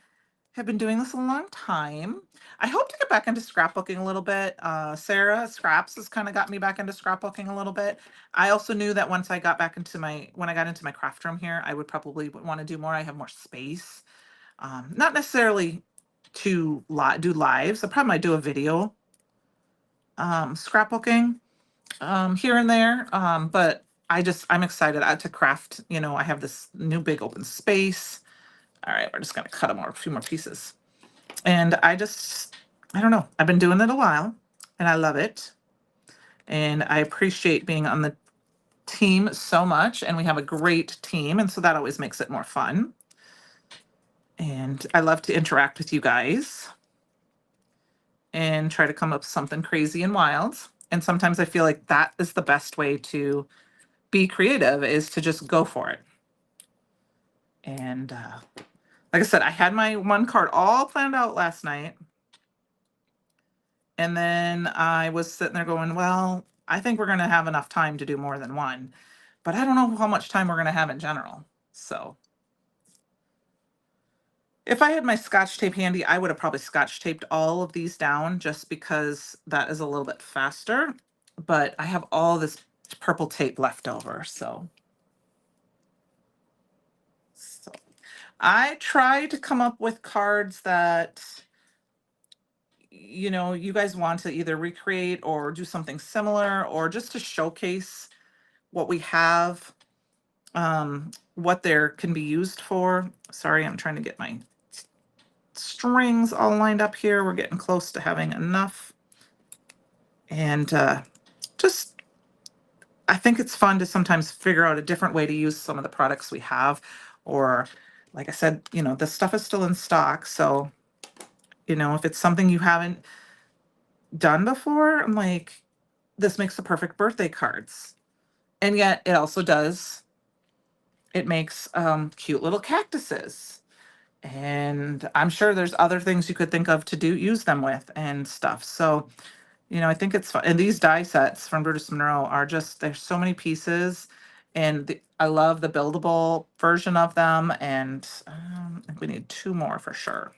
have been doing this a long time. I hope to get back into scrapbooking a little bit. Sarah Scraps has kind of got me back into scrapbooking a little bit. I also knew that once I got back into when I got into my craft room here, I would probably want to do more. I have more space. Not necessarily to do lives. I probably might do a video scrapbooking here and there. But I'm excited to craft. You know, I have this new big open space. All right, we're just going to cut a few more pieces. And I don't know. I've been doing it a while and I love it. And I appreciate being on the team so much. And we have a great team. And so that always makes it more fun. And I love to interact with you guys and try to come up with something crazy and wild. And sometimes I feel like that is the best way to be creative is to just go for it. And like I said, I had my one card all planned out last night. And then I was sitting there going, well, I think we're going to have enough time to do more than one, but I don't know how much time we're going to have in general. So if I had my Scotch tape handy, I would have probably Scotch taped all of these down just because that is a little bit faster. But I have all this purple tape left over. So I try to come up with cards that, you know, you guys want to either recreate or do something similar or just to showcase what we have, what there can be used for. Sorry, I'm trying to get my strings all lined up here. We're getting close to having enough. And just, I think it's fun to sometimes figure out a different way to use some of the products we have. Or, like I said, you know, the stuff is still in stock. So, you know, if it's something you haven't done before, I'm like, this makes the perfect birthday cards. And yet it also does, it makes cute little cactuses. And I'm sure there's other things you could think of to do use them with and stuff. So, you know, I think it's fun. And these die sets from Brutus Monroe are just, there's so many pieces. And I love the buildable version of them. And I think we need 2 more for sure.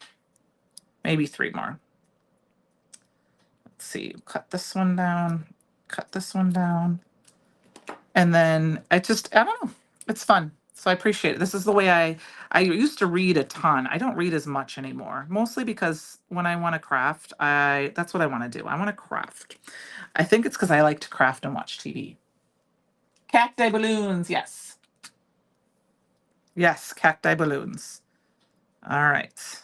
Maybe 3 more. Let's see, cut this one down, cut this one down. And then I don't know, it's fun. So I appreciate it. This is the way I used to read a ton. I don't read as much anymore, mostly because when I want to craft, that's what I want to do. I want to craft. I think it's because I like to craft and watch TV. Cacti balloons, yes. Yes, cacti balloons. All right.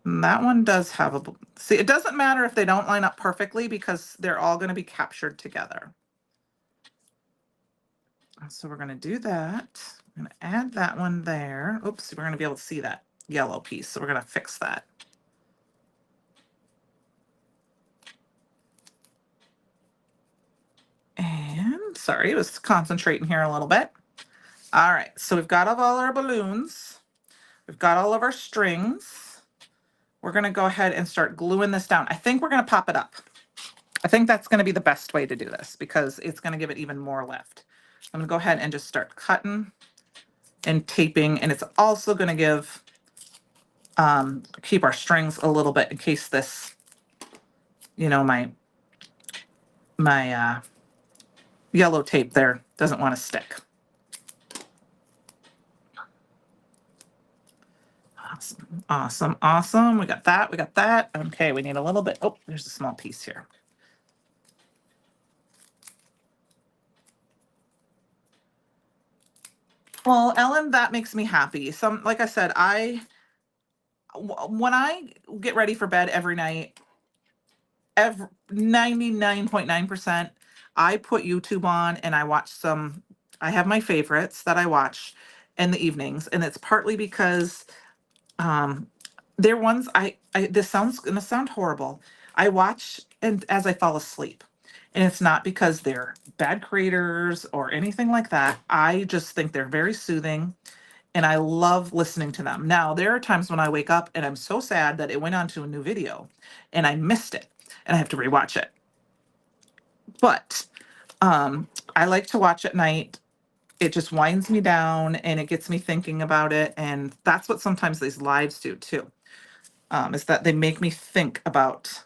And that one does have a, see, it doesn't matter if they don't line up perfectly because they're all going to be captured together. So we're going to do that. I'm going to add that one there. Oops, we're going to be able to see that yellow piece. So we're going to fix that. And sorry, it was concentrating here a little bit. All right, so we've got all our balloons. We've got all of our strings. We're going to go ahead and start gluing this down. I think we're going to pop it up. I think that's going to be the best way to do this because it's going to give it even more lift. I'm going to go ahead and just start cutting and taping, and it's also going to give keep our strings a little bit in case this, you know, my yellow tape there doesn't want to stick. Awesome, awesome, awesome. We got that, we got that. Okay, we need a little bit. Oh, there's a small piece here. Well, Ellen, that makes me happy. Like I said, when I get ready for bed every night, 99.9%, I put YouTube on and I watch some, I have my favorites that I watch in the evenings. And it's partly because they're ones this sounds gonna sound horrible. I watch and as I fall asleep. And it's not because they're bad creators or anything like that. I just think they're very soothing and I love listening to them. Now, there are times when I wake up and I'm so sad that it went on to a new video and I missed it and I have to rewatch it. But I like to watch at night. It just winds me down and it gets me thinking about it. And that's what sometimes these lives do too, is that they make me think about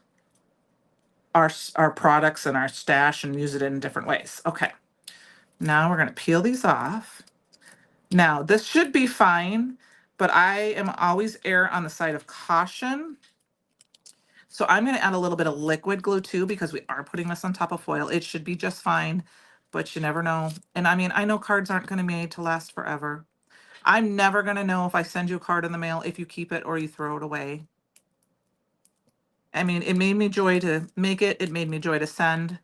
our products and our stash and use it in different ways. Okay, now we're gonna peel these off. Now this should be fine, but I am always err on the side of caution. So I'm gonna add a little bit of liquid glue too, because we are putting this on top of foil. It should be just fine, but you never know. And I mean, I know cards aren't gonna be made to last forever. I'm never gonna know if I send you a card in the mail if you keep it or you throw it away. I mean, it made me joy to make it. It made me joy to send.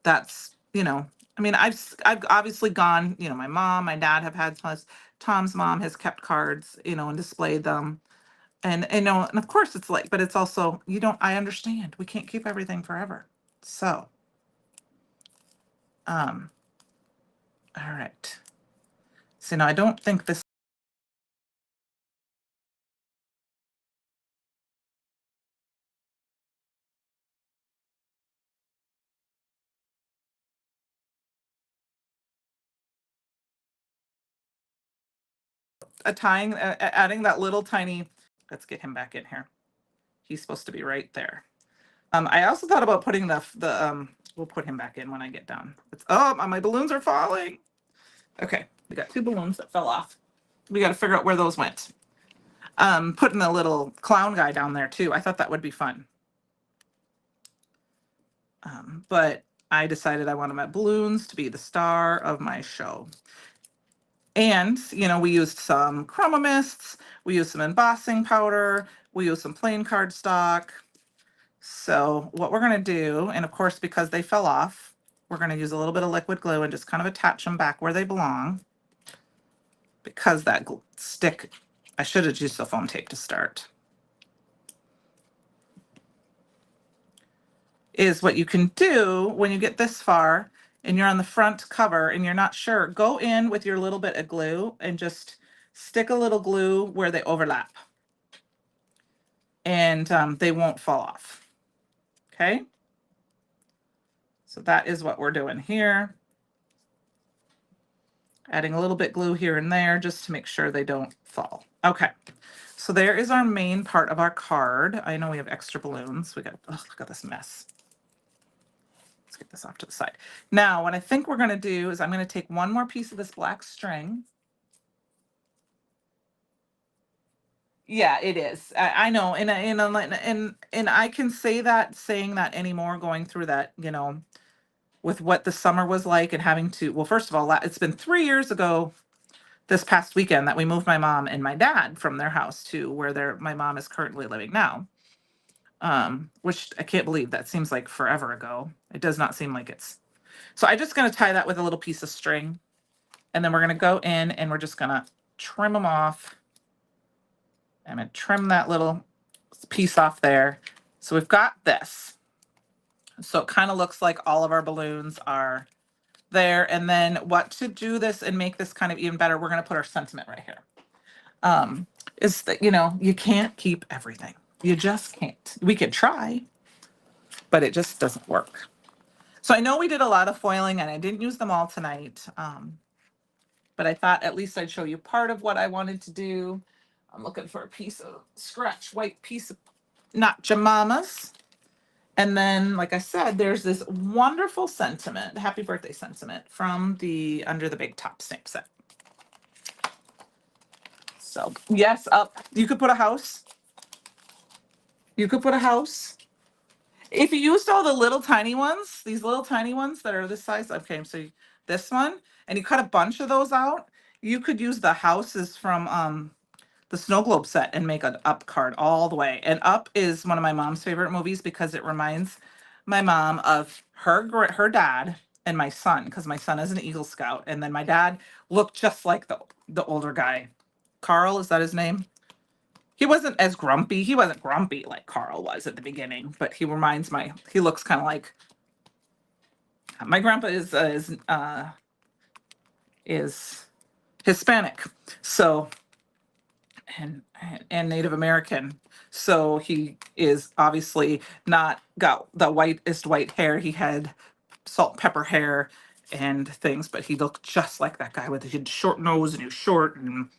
That's, you know, I mean, I've obviously gone, you know, my mom, my dad have had tons. Tom's mom has kept cards, you know, and displayed them. And you know, and of course it's like, but it's also, you don't, I understand. We can't keep everything forever. So, All right. So now I don't think this tying, adding that little tiny, let's get him back in here. He's supposed to be right there. I also thought about putting we'll put him back in when I get done. Oh, my balloons are falling. Okay, we got 2 balloons that fell off. We got to figure out where those went. Putting a little clown guy down there too. I thought that would be fun. But I decided I wanted my balloons to be the star of my show. And, we used some chroma mists, we used some embossing powder, we used some plain cardstock. So what we're gonna do, and of course, because they fell off, we're gonna use a little bit of liquid glue and just kind of attach them back where they belong. Because that stick, I should have used the foam tape to start. Is what you can do when you get this far and you're on the front cover and you're not sure, go in with your little bit of glue and just stick a little glue where they overlap. And they won't fall off. Okay. So that is what we're doing here. Adding a little bit glue here and there just to make sure they don't fall. Okay. So there is our main part of our card. I know we have extra balloons. We got, oh, look at this mess. Let's get this off to the side. Now, what I think we're going to do is I'm going to take one more piece of this black string. Yeah, it is. I know. And I can say that, saying that anymore, going through that, with what the summer was like and having to, well, first of all, it's been 3 years ago this past weekend that we moved my mom and my dad from their house to where my mom is currently living now. Which I can't believe that seems like forever ago. It does not seem like it's. So I'm just going to tie that with a little piece of string. And then we're going to go in and we're just going to trim them off. I'm going to trim that little piece off there. So we've got this. So it kind of looks like all of our balloons are there. And then what to do this and make this kind of even better, we're going to put our sentiment right here. Is that, you can't keep everything. You just can't. We could try, but it just doesn't work. So I know we did a lot of foiling and I didn't use them all tonight. But I thought at least I'd show you part of what I wanted to do. I'm looking for a piece of scratch white piece of not Jemamas. And then, like I said, there's this wonderful sentiment, happy birthday sentiment from the Under the Big Top stamp set. So yes, you could put a house. You could put a house. If you used all the little tiny ones, these little tiny ones that are this size, okay, so this one, and you cut a bunch of those out, you could use the houses from the Snow Globe set and make an Up card all the way. And Up is one of my mom's favorite movies because it reminds my mom of her dad and my son, because my son is an Eagle Scout, and then my dad looked just like the older guy. Carl, is that his name? He wasn't as grumpy. He wasn't grumpy like Carl was at the beginning, but he looks kind of like my grandpa is Hispanic, so and Native American. So he is obviously not got the whitest white hair. He had salt and pepper hair and things, but he looked just like that guy with his short nose and he was short and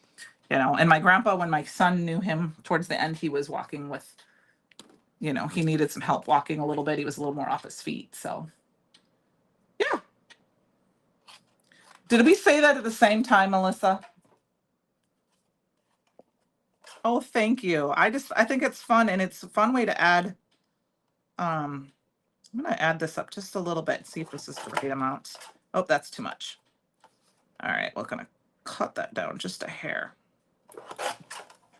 and my grandpa, when my son knew him towards the end, he was walking with, he needed some help walking a little bit. He was a little more off his feet. So yeah. Did we say that at the same time, Melissa? Oh, thank you. I think it's fun and it's a fun way to add. I'm going to add this up just a little bit, see if this is the right amount. Oh, that's too much. All right, we're going to cut that down just a hair.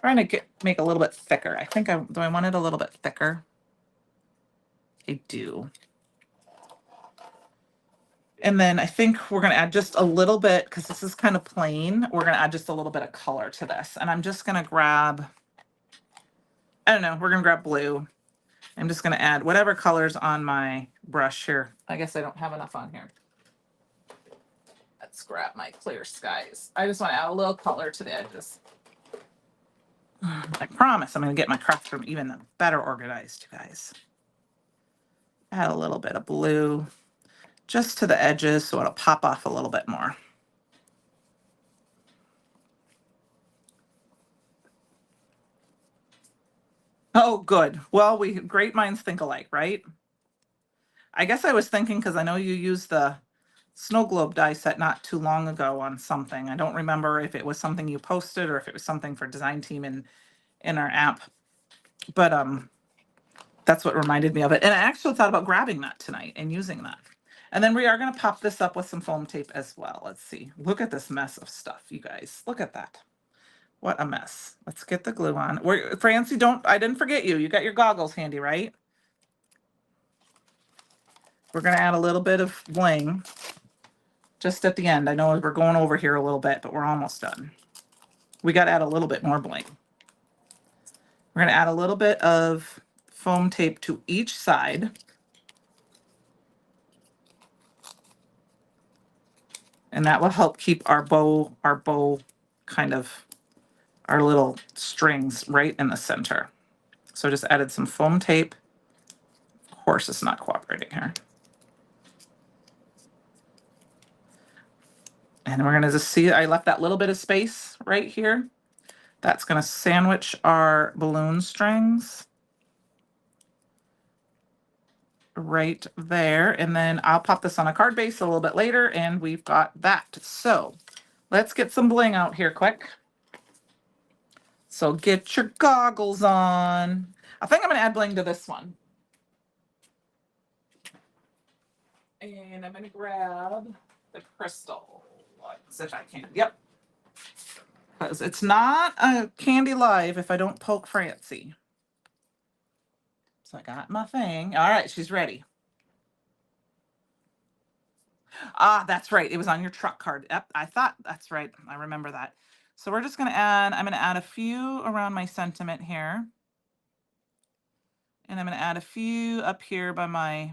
Trying to make a little bit thicker. I think do I want it a little bit thicker? I do. And then I think we're going to add just a little bit, because this is kind of plain, we're going to add just a little bit of color to this. And I'm just going to grab, I don't know, we're going to grab blue. I'm just going to add whatever colors on my brush here. I guess I don't have enough on here. Let's grab my clear skies. I just want to add a little color to the edges. I promise I'm going to get my craft room even better organized, you guys. Add a little bit of blue just to the edges so it'll pop off a little bit more. Oh, good. Well, great minds think alike, right? I guess I was thinking because I know you used the snow globe die set not too long ago on something. I don't remember if it was something you posted or if it was something for design team in our app. But that's what reminded me of it. And I actually thought about grabbing that tonight and using that. And then we are going to pop this up with some foam tape as well. Let's see. Look at this mess of stuff, you guys. Look at that. What a mess. Let's get the glue on. Francie, I didn't forget you. You got your goggles handy, right? We're going to add a little bit of bling just at the end. I know we're going over here a little bit, but we're almost done. We got to add a little bit more bling. We're going to add a little bit of foam tape to each side. And that will help keep our bow kind of, our little strings right in the center. So just added some foam tape. Of course, it's not cooperating here. And we're gonna just see, I left that little bit of space right here. That's gonna sandwich our balloon strings right there. And then I'll pop this on a card base a little bit later and we've got that. So let's get some bling out here quick. So get your goggles on. I think I'm gonna add bling to this one. And I'm gonna grab the crystal as if I can. Yep. Because it's not a Candy Live if I don't poke Francie. So I got my thing. All right, she's ready. Ah, that's right. It was on your truck card. Yep, I thought that's right. I remember that. So we're just gonna add, I'm gonna add a few around my sentiment here. And I'm gonna add a few up here by my,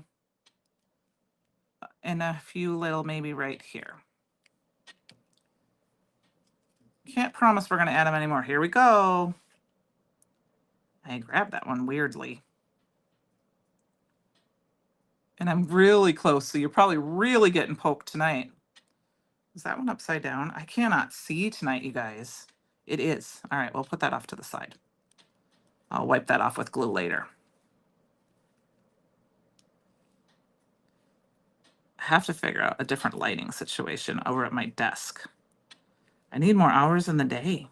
and a few little maybe right here. Can't promise we're gonna add them anymore. Here we go. I grabbed that one weirdly. And I'm really close, so you're probably really getting poked tonight. Is that one upside down? I cannot see tonight, you guys. It is. All right, we'll put that off to the side. I'll wipe that off with glue later. I have to figure out a different lighting situation over at my desk. I need more hours in the day.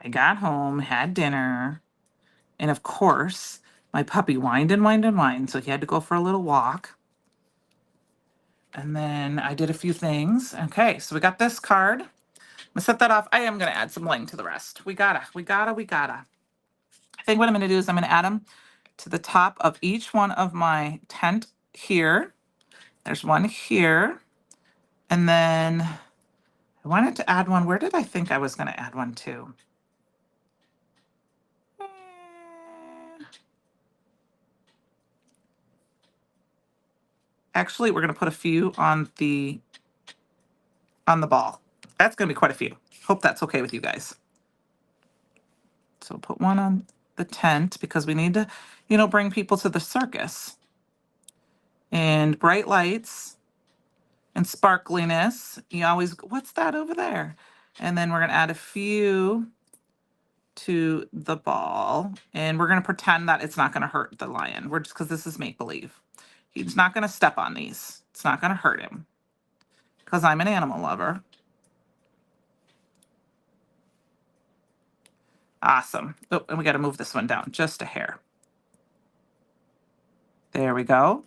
I got home, had dinner, and of course, my puppy whined and whined and whined, so he had to go for a little walk. And then I did a few things. Okay, so we got this card. I'm gonna set that off. I am gonna add some bling to the rest. We gotta. I think what I'm gonna do is I'm gonna add them to the top of each one of my tent here. There's one here. And then I wanted to add one. Where did I think I was gonna add one to? Actually, we're gonna put a few on the ball. That's gonna be quite a few. Hope that's okay with you guys. So put one on the tent because we need to, bring people to the circus. And bright lights and sparkliness. You always, what's that over there? And then we're gonna add a few to the ball. And we're gonna pretend that it's not gonna hurt the lion. We're just, because this is make-believe. He's not gonna step on these. It's not gonna hurt him. Because I'm an animal lover. Awesome. Oh, and we got to move this one down just a hair. There we go.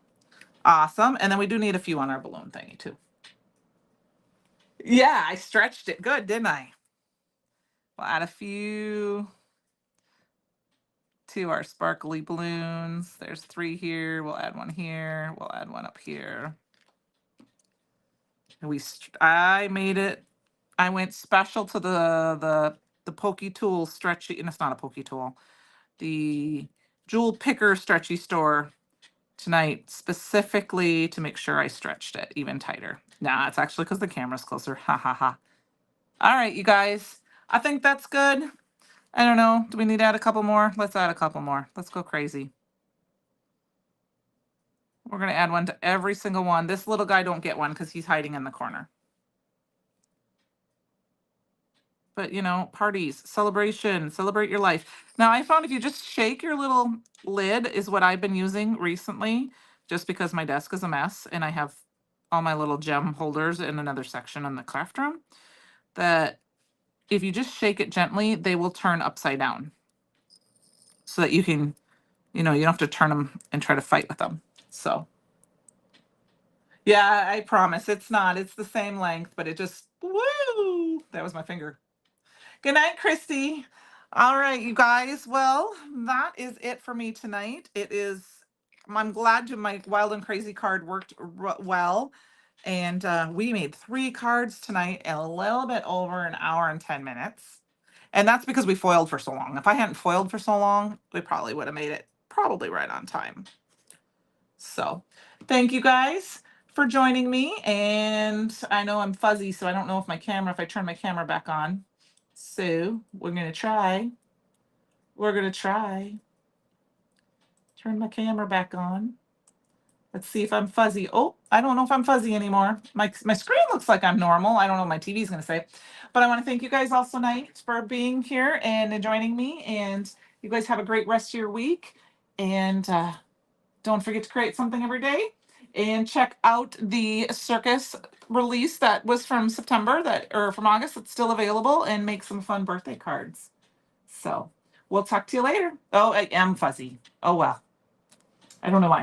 Awesome. And then we do need a few on our balloon thingy too. Yeah, I stretched it good, didn't I? We'll add a few to our sparkly balloons. There's 3 here. We'll add one here. We'll add one up here. And I made it. I went special to the Pokey Tool stretchy, and it's not a Pokey Tool. The Jewel Picker stretchy store tonight specifically to make sure I stretched it even tighter. Nah, it's actually because the camera's closer. Ha ha ha. All right, you guys. I think that's good. I don't know. Do we need to add a couple more? Let's add a couple more. Let's go crazy. We're going to add one to every single one. This little guy don't get one because he's hiding in the corner. But, you know, parties, celebration, celebrate your life. Now, I found if you just shake your little lid is what I've been using recently, just because my desk is a mess and I have all my little gem holders in another section in the craft room, that if you just shake it gently, they will turn upside down so that you can, you know, you don't have to turn them and try to fight with them. So, yeah, I promise it's not. It's the same length, but it just, woo! That was my finger. Good night, Christy. All right, you guys. Well, that is it for me tonight. It is, I'm glad my wild and crazy card worked well. And we made 3 cards tonight, a little bit over an hour and 10 minutes. And that's because we foiled for so long. If I hadn't foiled for so long, we probably would have made it probably right on time. So thank you guys for joining me. And I know I'm fuzzy, so I don't know if if I turn my camera back on. So we're going to try. We're going to try. Turn my camera back on. Let's see if I'm fuzzy. Oh, I don't know if I'm fuzzy anymore. My screen looks like I'm normal. I don't know what my TV is going to say. But I want to thank you guys all so night for being here and joining me. And you guys have a great rest of your week. And don't forget to create something every day. And check out the circus release that was from September or from August that's still available, and make some fun birthday cards. So we'll talk to you later. Oh, I am fuzzy. Oh well. I don't know why.